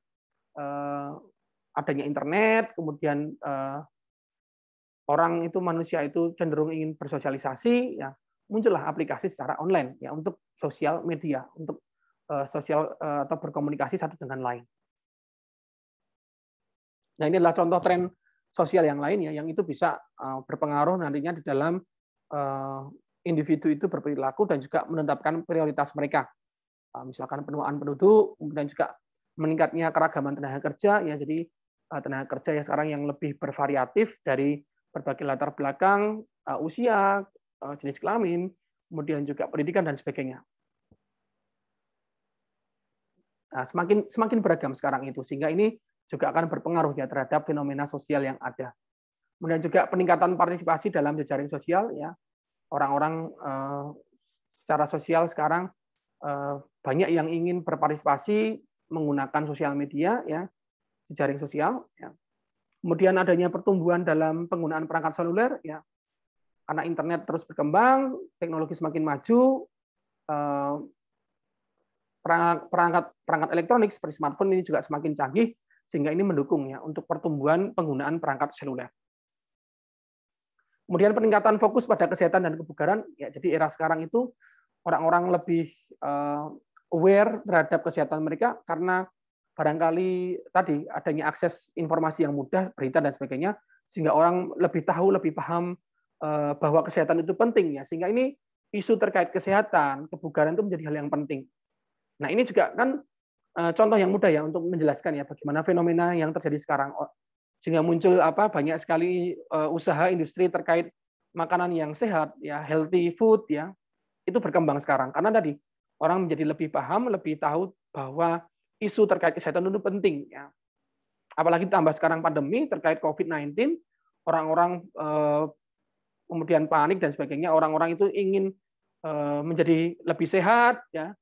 A: adanya internet, kemudian orang itu, manusia itu cenderung ingin bersosialisasi, ya, muncullah aplikasi secara online, ya, untuk sosial media, untuk sosial atau berkomunikasi satu dengan lain. Nah, ini adalah contoh tren sosial yang lain, ya, yang itu bisa berpengaruh nantinya di dalam individu itu berperilaku dan juga menetapkan prioritas mereka. Misalkan penuaan penduduk, kemudian juga meningkatnya keragaman tenaga kerja, ya, jadi tenaga kerja yang sekarang yang lebih bervariatif dari berbagai latar belakang, usia, jenis kelamin, kemudian juga pendidikan dan sebagainya. Nah, semakin beragam sekarang itu, sehingga ini juga akan berpengaruh, ya, terhadap fenomena sosial yang ada. Kemudian juga peningkatan partisipasi dalam jejaring sosial, ya, orang-orang secara sosial sekarang banyak yang ingin berpartisipasi menggunakan sosial media, ya, jejaring sosial, ya. Kemudian adanya pertumbuhan dalam penggunaan perangkat seluler, ya, karena internet terus berkembang, teknologi semakin maju, perangkat elektronik seperti smartphone ini juga semakin canggih, sehingga ini mendukung, ya, untuk pertumbuhan penggunaan perangkat seluler. Kemudian peningkatan fokus pada kesehatan dan kebugaran, ya, jadi era sekarang itu orang-orang lebih aware terhadap kesehatan mereka karena barangkali tadi adanya akses informasi yang mudah, berita dan sebagainya, sehingga orang lebih tahu, lebih paham bahwa kesehatan itu penting, ya, sehingga ini isu terkait kesehatan, kebugaran itu menjadi hal yang penting. Nah, ini juga kan contoh yang mudah, ya, untuk menjelaskan, ya, bagaimana fenomena yang terjadi sekarang, sehingga muncul banyak sekali usaha industri terkait makanan yang sehat, ya, healthy food, ya, itu berkembang sekarang karena tadi orang menjadi lebih paham, lebih tahu bahwa isu terkait kesehatan itu penting, ya. Apalagi tambah sekarang pandemi terkait COVID-19, orang-orang kemudian panik dan sebagainya, orang-orang itu ingin menjadi lebih sehat, ya.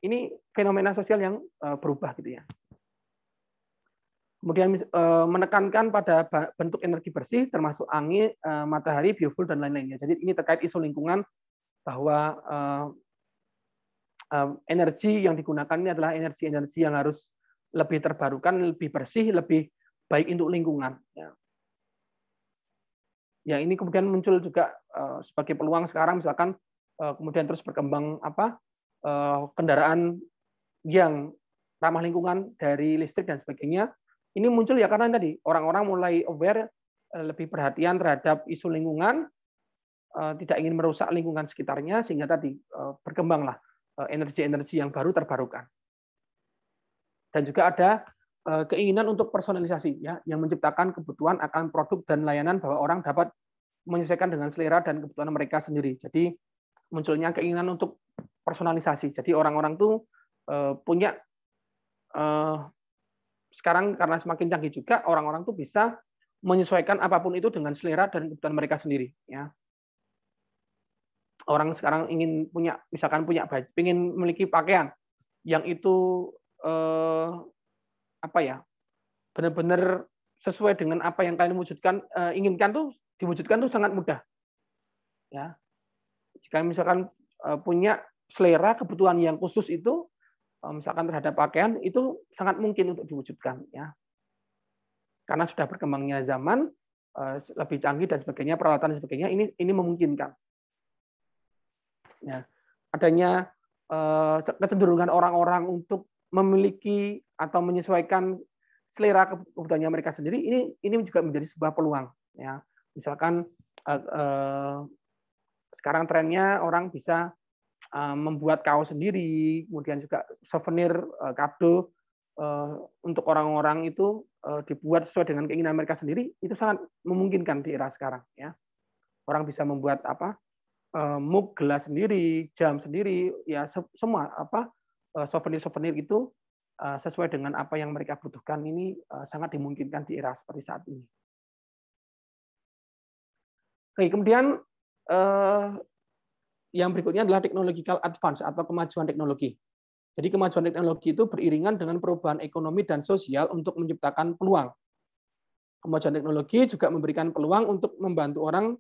A: Ini fenomena sosial yang berubah gitu, ya. Kemudian menekankan pada bentuk energi bersih termasuk angin, matahari, biofuel dan lain-lainnya. Jadi ini terkait isu lingkungan bahwa energi yang digunakan ini adalah energi-energi yang harus lebih terbarukan, lebih bersih, lebih baik untuk lingkungan. Ya, ini kemudian muncul juga sebagai peluang sekarang, misalkan kemudian terus berkembang kendaraan yang ramah lingkungan dari listrik dan sebagainya. Ini muncul, ya, karena tadi orang-orang mulai aware, lebih perhatian terhadap isu lingkungan, tidak ingin merusak lingkungan sekitarnya, sehingga tadi berkembanglah energi-energi yang baru terbarukan. Dan juga ada keinginan untuk personalisasi, ya, yang menciptakan kebutuhan akan produk dan layanan bahwa orang dapat menyesuaikan dengan selera dan kebutuhan mereka sendiri. Jadi munculnya keinginan untuk personalisasi. Jadi orang-orang tuh punya sekarang karena semakin canggih juga, orang-orang tuh bisa menyesuaikan apapun itu dengan selera dan kebutuhan mereka sendiri, ya. Orang sekarang ingin punya, misalkan punya baju, ingin memiliki pakaian yang itu benar-benar sesuai dengan apa yang kalian inginkan tuh diwujudkan tuh sangat mudah, ya. Jika misalkan punya selera kebutuhan yang khusus itu, misalkan terhadap pakaian itu sangat mungkin untuk diwujudkan, ya. Karena sudah berkembangnya zaman, lebih canggih dan sebagainya, peralatan dan sebagainya, ini memungkinkan. Ya, adanya kecenderungan orang-orang untuk memiliki atau menyesuaikan selera kebutuhannya mereka sendiri, ini juga menjadi sebuah peluang, ya. Misalkan sekarang trennya orang bisa membuat kaos sendiri, kemudian juga souvenir kado untuk orang-orang itu dibuat sesuai dengan keinginan mereka sendiri, itu sangat memungkinkan di era sekarang ya. Orang bisa membuat mug gelas sendiri, jam sendiri, ya semua souvenir-souvenir itu sesuai dengan apa yang mereka butuhkan, ini sangat dimungkinkan di era seperti saat ini. Oke, kemudian yang berikutnya adalah technological advance atau kemajuan teknologi. Jadi kemajuan teknologi itu beriringan dengan perubahan ekonomi dan sosial untuk menciptakan peluang. Kemajuan teknologi juga memberikan peluang untuk membantu orang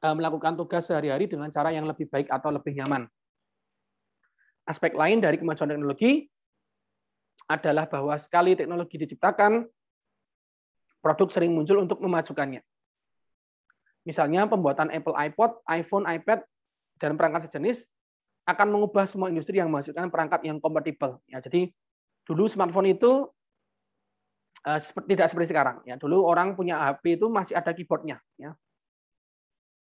A: melakukan tugas sehari-hari dengan cara yang lebih baik atau lebih nyaman. Aspek lain dari kemajuan teknologi adalah bahwa sekali teknologi diciptakan, produk sering muncul untuk memajukannya. Misalnya pembuatan Apple iPod, iPhone, iPad, dan perangkat sejenis akan mengubah semua industri yang menghasilkan perangkat yang kompatibel. Ya, jadi dulu smartphone itu tidak seperti sekarang. Ya, dulu orang punya HP itu masih ada keyboardnya. Ya.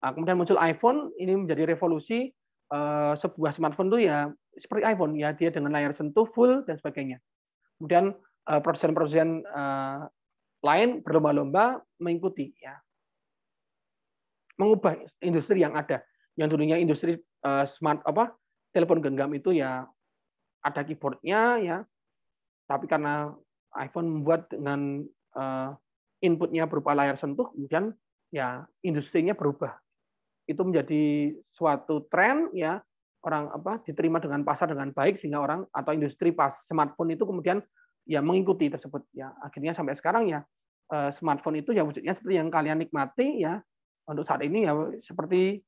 A: Nah, kemudian muncul iPhone, ini menjadi revolusi. Sebuah smartphone itu ya seperti iPhone, ya dia dengan layar sentuh full dan sebagainya. Kemudian produsen-produsen lain berlomba-lomba mengikuti, ya, mengubah industri yang ada. Yang dulunya industri telepon genggam itu ya ada keyboardnya, ya, tapi karena iPhone membuat dengan inputnya berupa layar sentuh, kemudian ya industrinya berubah. Itu menjadi suatu tren, ya, orang diterima dengan pasar dengan baik, sehingga orang atau industri smartphone itu kemudian ya mengikuti tersebut, ya. Akhirnya sampai sekarang ya smartphone itu ya wujudnya seperti yang kalian nikmati, ya, untuk saat ini ya seperti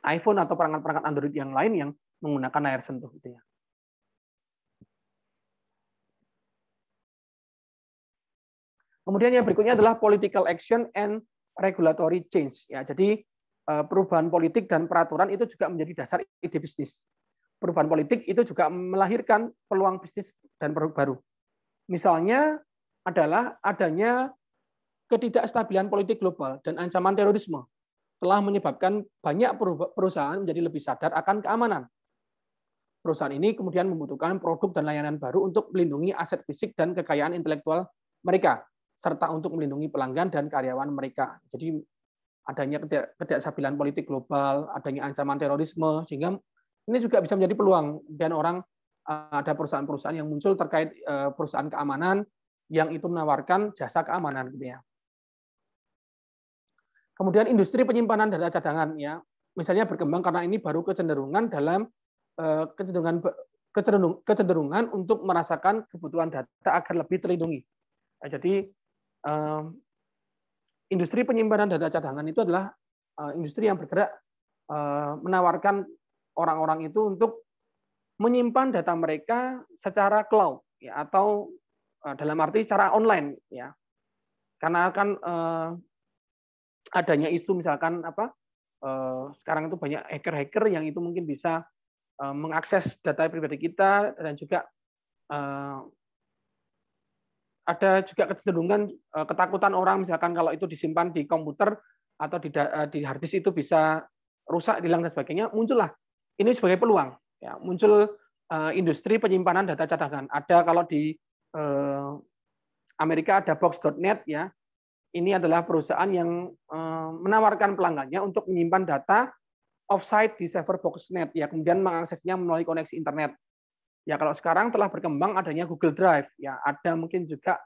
A: iPhone atau perangkat-perangkat Android yang lain yang menggunakan layar sentuh gitu ya. Kemudian yang berikutnya adalah political action and regulatory change. Ya, jadi perubahan politik dan peraturan itu juga menjadi dasar ide bisnis. Perubahan politik itu juga melahirkan peluang bisnis dan produk baru. Misalnya adalah adanya ketidakstabilan politik global dan ancaman terorisme telah menyebabkan banyak perusahaan menjadi lebih sadar akan keamanan. Perusahaan ini kemudian membutuhkan produk dan layanan baru untuk melindungi aset fisik dan kekayaan intelektual mereka, serta untuk melindungi pelanggan dan karyawan mereka. Jadi adanya ketidakstabilan politik global, adanya ancaman terorisme, sehingga ini juga bisa menjadi peluang. Dan orang ada perusahaan-perusahaan yang muncul terkait perusahaan keamanan yang itu menawarkan jasa keamanan, gitu ya. Kemudian industri penyimpanan data cadangan, ya, misalnya berkembang karena ini baru kecenderungan dalam kecenderungan untuk merasakan kebutuhan data agar lebih terlindungi. Nah, jadi industri penyimpanan data cadangan itu adalah industri yang bergerak menawarkan orang-orang itu untuk menyimpan data mereka secara cloud, ya, atau dalam arti secara online, ya. Karena kan adanya isu misalkan sekarang itu banyak hacker-hacker yang itu mungkin bisa mengakses data pribadi kita, dan juga ada juga kecenderungan ketakutan orang misalkan kalau itu disimpan di komputer atau di hard disk itu bisa rusak, hilang dan sebagainya. Muncullah ini sebagai peluang, ya, muncul industri penyimpanan data cadangan. Ada kalau di Amerika ada box.net, ya. Ini adalah perusahaan yang menawarkan pelanggannya untuk menyimpan data offsite di server box.net, ya, kemudian mengaksesnya melalui koneksi internet. Ya, kalau sekarang telah berkembang adanya Google Drive, ya, ada mungkin juga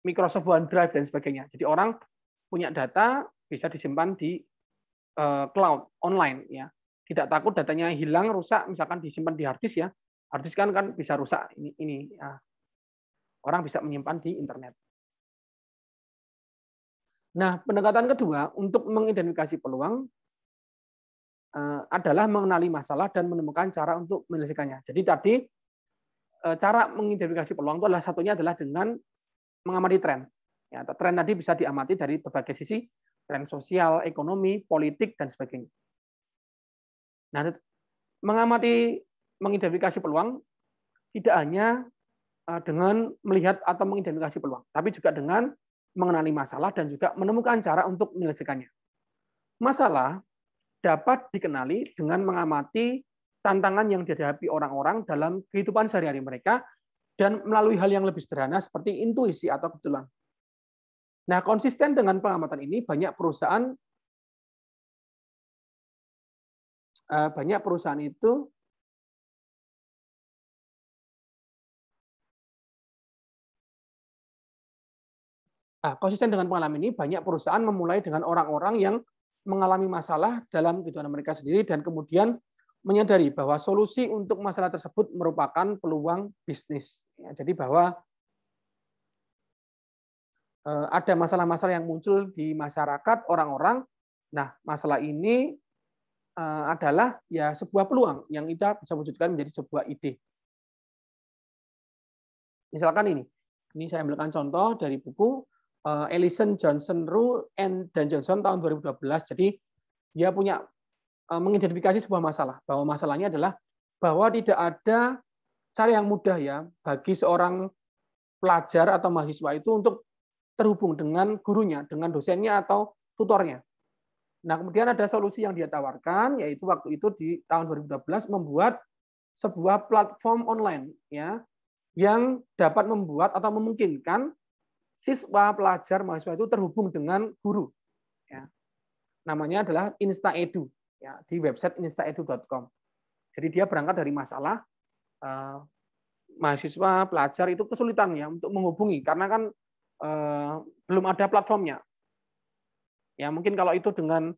A: Microsoft OneDrive dan sebagainya. Jadi orang punya data bisa disimpan di cloud online, ya. Tidak takut datanya hilang, rusak, misalkan disimpan di hard disk, ya. Hard disk kan bisa rusak, ini ya. Orang bisa menyimpan di internet. Nah, pendekatan kedua untuk mengidentifikasi peluang adalah mengenali masalah dan menemukan cara untuk menyelesaikannya. Jadi tadi cara mengidentifikasi peluang itu adalah satunya adalah dengan mengamati tren. Ya, tren tadi bisa diamati dari berbagai sisi, tren sosial, ekonomi, politik, dan sebagainya. Nah, mengidentifikasi peluang tidak hanya dengan melihat atau mengidentifikasi peluang, tapi juga dengan mengenali masalah dan juga menemukan cara untuk menyelesaikannya. Masalah dapat dikenali dengan mengamati tantangan yang dihadapi orang-orang dalam kehidupan sehari-hari mereka dan melalui hal yang lebih sederhana seperti intuisi atau kebetulan. Nah, konsisten dengan pengamatan ini banyak perusahaan itu konsisten dengan pengalaman ini, banyak perusahaan memulai dengan orang-orang yang mengalami masalah dalam kehidupan mereka sendiri dan kemudian menyadari bahwa solusi untuk masalah tersebut merupakan peluang bisnis. Ya, jadi bahwa ada masalah-masalah yang muncul di masyarakat orang-orang. Nah, masalah ini adalah ya sebuah peluang yang kita bisa wujudkan menjadi sebuah ide. Misalkan ini saya ambilkan contoh dari buku Ellison Johnson Rule dan Johnson tahun 2012. Jadi dia punya mengidentifikasi sebuah masalah, bahwa masalahnya adalah bahwa tidak ada cara yang mudah ya bagi seorang pelajar atau mahasiswa itu untuk terhubung dengan gurunya, dengan dosennya atau tutornya. Nah, kemudian ada solusi yang dia tawarkan, yaitu waktu itu di tahun 2012 membuat sebuah platform online ya yang dapat membuat atau memungkinkan siswa, pelajar, mahasiswa itu terhubung dengan guru. Ya. Namanya adalah InstaEdu, ya, di website instaedu.com. Jadi dia berangkat dari masalah mahasiswa, pelajar itu kesulitan ya untuk menghubungi karena kan belum ada platformnya. Ya mungkin kalau itu dengan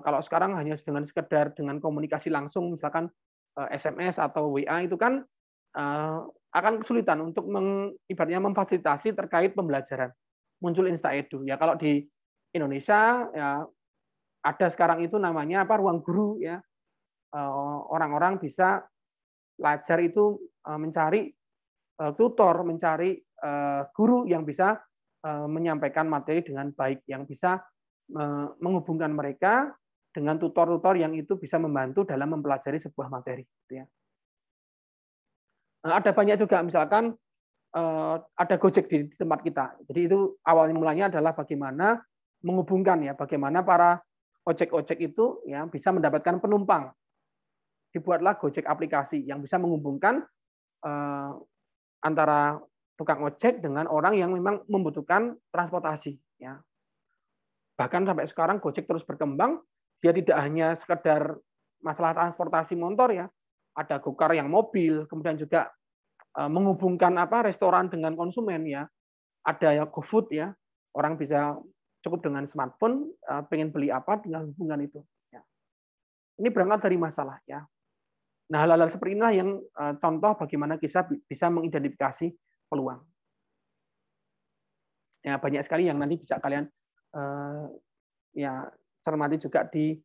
A: kalau sekarang hanya dengan sekedar dengan komunikasi langsung, misalkan SMS atau WA itu kan akan kesulitan untuk ibaratnya memfasilitasi terkait pembelajaran. Muncul InstaEdu. Ya kalau di Indonesia ya ada sekarang itu namanya apa ruang guru ya. Orang-orang bisa pelajar itu mencari tutor, mencari guru yang bisa menyampaikan materi dengan baik, yang bisa menghubungkan mereka dengan tutor-tutor yang itu bisa membantu dalam mempelajari sebuah materi. Ya. Ada banyak juga, misalkan ada Gojek di tempat kita. Jadi itu awalnya mulanya adalah bagaimana menghubungkan ya, bagaimana para ojek-ojek itu ya bisa mendapatkan penumpang. Dibuatlah Gojek aplikasi yang bisa menghubungkan antara tukang ojek dengan orang yang memang membutuhkan transportasi. Ya. Bahkan sampai sekarang Gojek terus berkembang. Dia tidak hanya sekedar masalah transportasi motor ya, ada Gokar yang mobil, kemudian juga menghubungkan restoran dengan konsumen ya. Ada ya GoFood ya. Orang bisa cukup dengan smartphone pengen beli apa tinggal hubungan itu ya. Ini berangkat dari masalah ya. Nah, hal-hal seperti inilah yang contoh bagaimana kita bisa mengidentifikasi peluang. Ya, banyak sekali yang nanti bisa kalian ya cermati juga di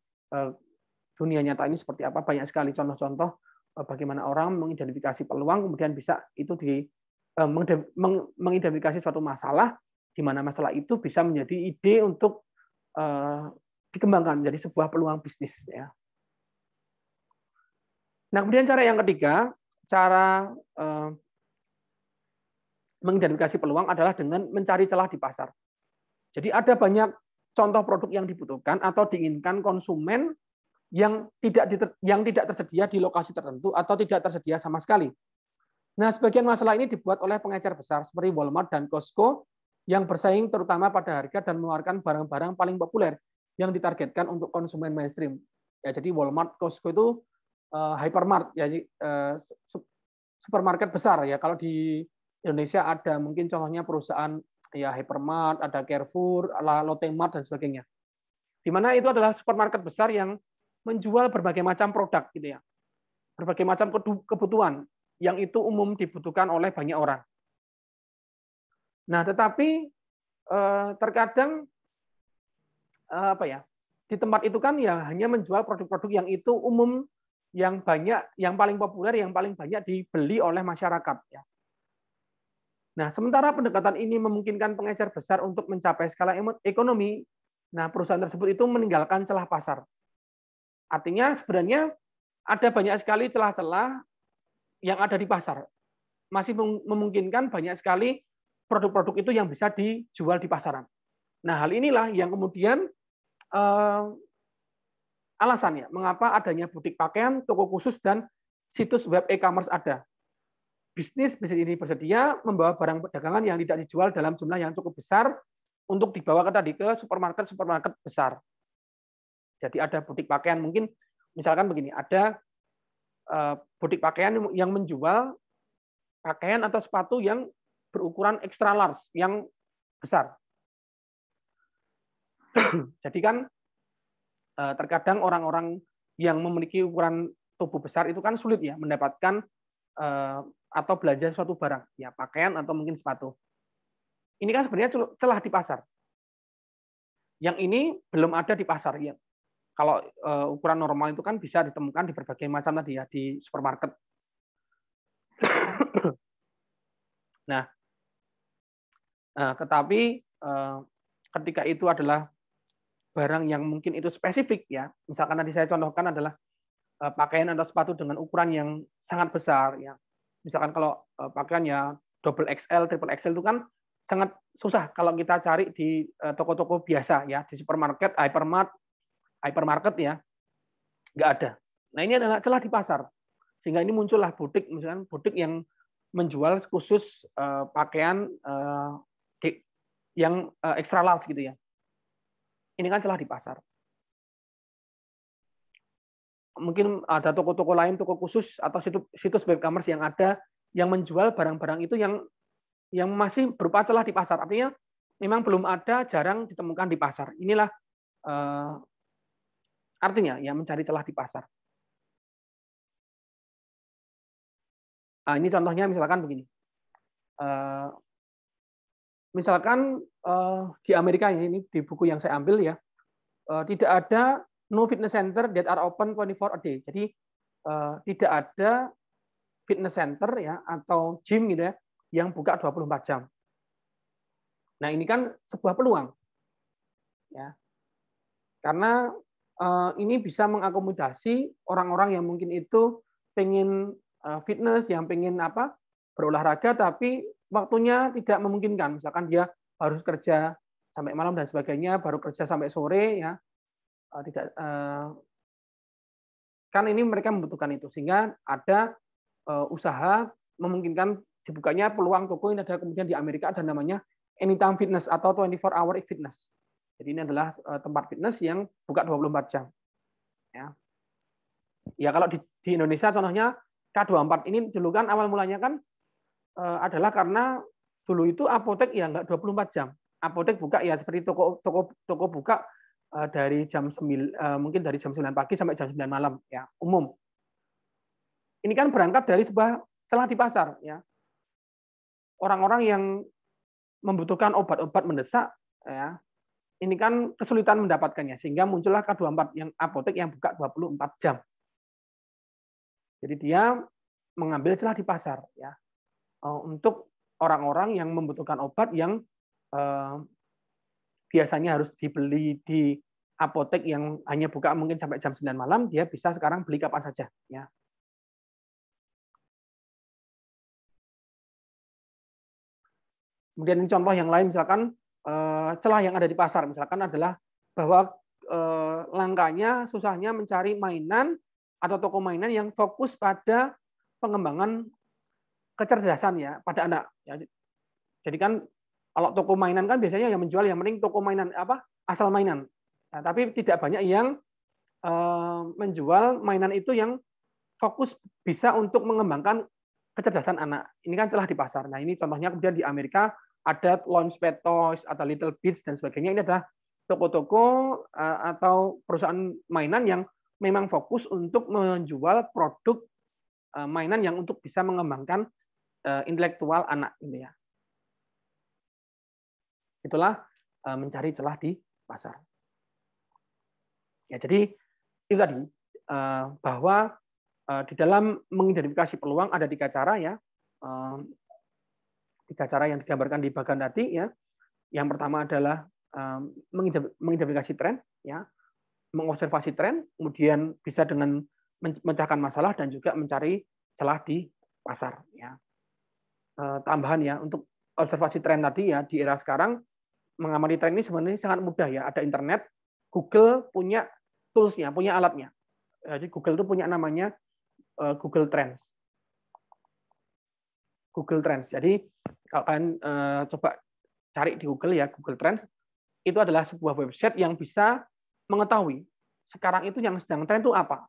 A: dunia nyata ini seperti apa. Banyak sekali contoh-contoh bagaimana orang mengidentifikasi peluang, kemudian bisa itu mengidentifikasi suatu masalah, di mana masalah itu bisa menjadi ide untuk dikembangkan menjadi sebuah peluang bisnis. Ya. Nah, kemudian cara yang ketiga, cara mengidentifikasi peluang adalah dengan mencari celah di pasar. Jadi ada banyak contoh produk yang dibutuhkan atau diinginkan konsumen yang tidak tersedia di lokasi tertentu atau tidak tersedia sama sekali. Nah, sebagian masalah ini dibuat oleh pengecer besar seperti Walmart dan Costco yang bersaing terutama pada harga dan mengeluarkan barang-barang paling populer yang ditargetkan untuk konsumen mainstream. Ya, jadi Walmart, Costco itu hypermart, ya, supermarket besar ya. Kalau di Indonesia ada mungkin contohnya perusahaan ya hypermart, ada Carrefour, Lotte Mart dan sebagainya. Di mana itu adalah supermarket besar yang menjual berbagai macam produk gitu ya. Berbagai macam kebutuhan yang itu umum dibutuhkan oleh banyak orang. Nah, tetapi terkadang di tempat itu kan ya hanya menjual produk-produk yang itu umum, yang banyak, yang paling populer, yang paling banyak dibeli oleh masyarakat ya. Nah, sementara pendekatan ini memungkinkan pengecer besar untuk mencapai skala ekonomi, nah perusahaan tersebut itu meninggalkan celah pasar. Artinya sebenarnya ada banyak sekali celah-celah yang ada di pasar. Masih memungkinkan banyak sekali produk-produk itu yang bisa dijual di pasaran. Nah, hal inilah yang kemudian alasannya mengapa adanya butik pakaian, toko khusus, dan situs web e-commerce ada. Bisnis ini bersedia membawa barang perdagangan yang tidak dijual dalam jumlah yang cukup besar untuk dibawa ke supermarket besar. Jadi ada butik pakaian, mungkin misalkan begini, ada butik pakaian yang menjual pakaian atau sepatu yang berukuran extra large, yang besar. Jadi kan terkadang orang-orang yang memiliki ukuran tubuh besar itu kan sulit ya mendapatkan atau belanja suatu barang, ya pakaian atau mungkin sepatu. Ini kan sebenarnya celah di pasar. Yang ini belum ada di pasar ya. Kalau ukuran normal itu kan bisa ditemukan di berbagai macam tadi ya di supermarket. Nah, tetapi ketika itu adalah barang yang mungkin itu spesifik ya, misalkan tadi saya contohkan adalah pakaian atau sepatu dengan ukuran yang sangat besar ya. Misalkan kalau pakaian ya double XL, triple XL itu kan sangat susah kalau kita cari di toko-toko biasa ya, di supermarket, hypermarket ya, nggak ada. Nah ini adalah celah di pasar, sehingga ini muncullah butik, misalkan butik yang menjual khusus pakaian yang extra large gitu ya. Ini kan celah di pasar. Mungkin ada toko-toko lain, toko khusus atau situs web e-commerce yang ada yang menjual barang-barang itu yang masih berupa celah di pasar. Artinya memang belum ada, jarang ditemukan di pasar. Inilah artinya ya mencari celah di pasar. Nah, ini contohnya misalkan begini. Misalkan di Amerika ini di buku yang saya ambil ya, tidak ada no fitness center that are open 24 a day. Jadi tidak ada fitness center ya atau gym gitu ya yang buka 24 jam. Nah, ini kan sebuah peluang. Ya. Karena ini bisa mengakomodasi orang-orang yang mungkin itu pengen fitness, yang pengen berolahraga tapi waktunya tidak memungkinkan. Misalkan dia harus kerja sampai malam dan sebagainya, baru kerja sampai sore ya. Tidak kan ini mereka membutuhkan itu, sehingga ada usaha memungkinkan dibukanya peluang toko. Ini ada kemudian di Amerika ada namanya Anytime Fitness atau 24 Hour Fitness. Jadi ini adalah tempat fitness yang buka 24 jam. Ya kalau di Indonesia contohnya K24 ini dulu kan awal mulanya kan adalah karena dulu itu apotek ya nggak 24 jam. Apotek buka ya seperti toko buka dari jam 9 mungkin dari jam 9 pagi sampai jam 9 malam ya, umum. Ini kan berangkat dari sebuah celah di pasar ya. Orang-orang yang membutuhkan obat-obat mendesak ya. Ini kan kesulitan mendapatkannya sehingga muncullah K24 yang apotek yang buka 24 jam. Jadi dia mengambil celah di pasar ya. Untuk orang-orang yang membutuhkan obat yang biasanya harus dibeli di apotek yang hanya buka mungkin sampai jam 9 malam, dia bisa sekarang beli kapan saja. Ya. Kemudian ini contoh yang lain, misalkan celah yang ada di pasar, misalkan adalah bahwa langkanya, susahnya mencari mainan atau toko mainan yang fokus pada pengembangan kecerdasan ya pada anak. Ya. Jadi kan kalau toko mainan kan biasanya yang menjual yang penting toko mainan asal mainan. Nah, tapi tidak banyak yang menjual mainan itu yang fokus bisa untuk mengembangkan kecerdasan anak. Ini kan celah di pasar. Nah, ini contohnya kemudian di Amerika ada Launchpad Toys atau Little Bits dan sebagainya. Ini adalah toko-toko atau perusahaan mainan yang memang fokus untuk menjual produk mainan yang untuk bisa mengembangkan intelektual anak ini ya. Itulah mencari celah di pasar. Ya, jadi itu tadi bahwa di dalam mengidentifikasi peluang ada 3 cara ya. 3 cara yang digambarkan di bagian tadi ya. Yang pertama adalah mengidentifikasi tren ya, mengobservasi tren, kemudian bisa dengan memecahkan masalah dan juga mencari celah di pasar ya. Tambahan ya untuk observasi tren tadi ya, di era sekarang mengamati tren ini sebenarnya sangat mudah ya. Ada internet, Google punya tools-nya, punya alatnya. Jadi Google itu punya namanya Google Trends. Google Trends. Jadi kalau kalian coba cari di Google ya, Google Trends itu adalah sebuah website yang bisa mengetahui sekarang itu yang sedang tren itu apa.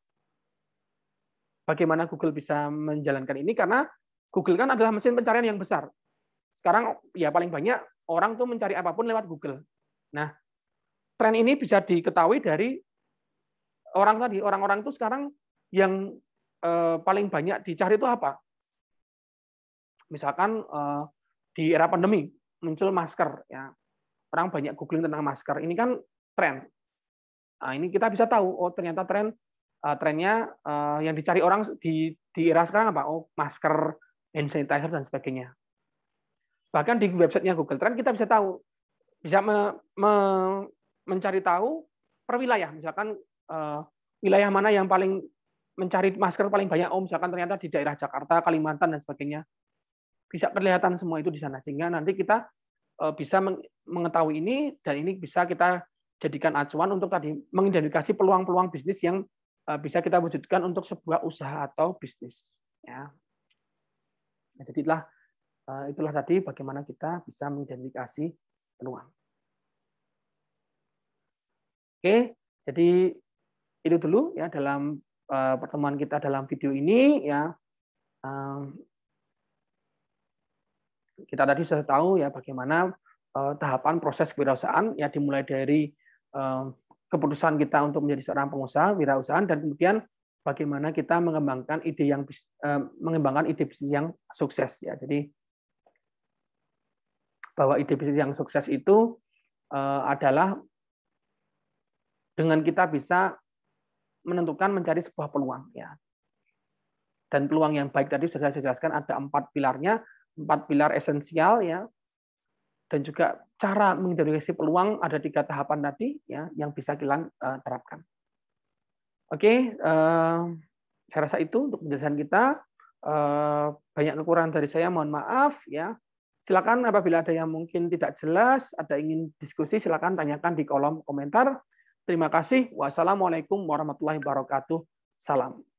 A: Bagaimana Google bisa menjalankan ini? Karena Google kan adalah mesin pencarian yang besar. Sekarang ya paling banyak orang tuh mencari apapun lewat Google. Nah, tren ini bisa diketahui dari orang tadi. Orang-orang itu sekarang yang paling banyak dicari itu apa? Misalkan di era pandemi muncul masker, ya orang banyak googling tentang masker. Ini kan tren. Nah, ini kita bisa tahu, oh ternyata trennya yang dicari orang di era sekarang apa? Oh masker, hand sanitizer dan sebagainya. Bahkan di websitenya Google Trend kita bisa tahu, bisa mencari tahu per wilayah. Misalkan wilayah mana yang paling mencari masker paling banyak, oh misalkan ternyata di daerah Jakarta, Kalimantan dan sebagainya. Bisa kelihatan semua itu di sana, sehingga nanti kita bisa mengetahui ini, dan ini bisa kita jadikan acuan untuk tadi mengidentifikasi peluang-peluang bisnis yang bisa kita wujudkan untuk sebuah usaha atau bisnis. Ya. Nah, jadi itulah tadi bagaimana kita bisa mengidentifikasi peluang. Oke, jadi itu dulu ya dalam pertemuan kita dalam video ini ya. Kita tadi sudah tahu ya bagaimana tahapan proses kewirausahaan ya, dimulai dari keputusan kita untuk menjadi seorang pengusaha wirausahaan, dan kemudian bagaimana kita mengembangkan ide bisnis yang sukses ya. Jadi bahwa ide bisnis yang sukses itu adalah dengan kita bisa menentukan mencari sebuah peluang ya. Dan peluang yang baik tadi sudah saya jelaskan ada 4 pilarnya, 4 pilar esensial ya. Dan juga cara mengidentifikasi peluang ada 3 tahapan tadi ya yang bisa kita terapkan. Oke, saya rasa itu untuk penjelasan kita. Banyak kekurangan dari saya, mohon maaf ya. Silakan apabila ada yang mungkin tidak jelas, ada ingin diskusi, silakan tanyakan di kolom komentar. Terima kasih. Wassalamualaikum warahmatullahi wabarakatuh. Salam.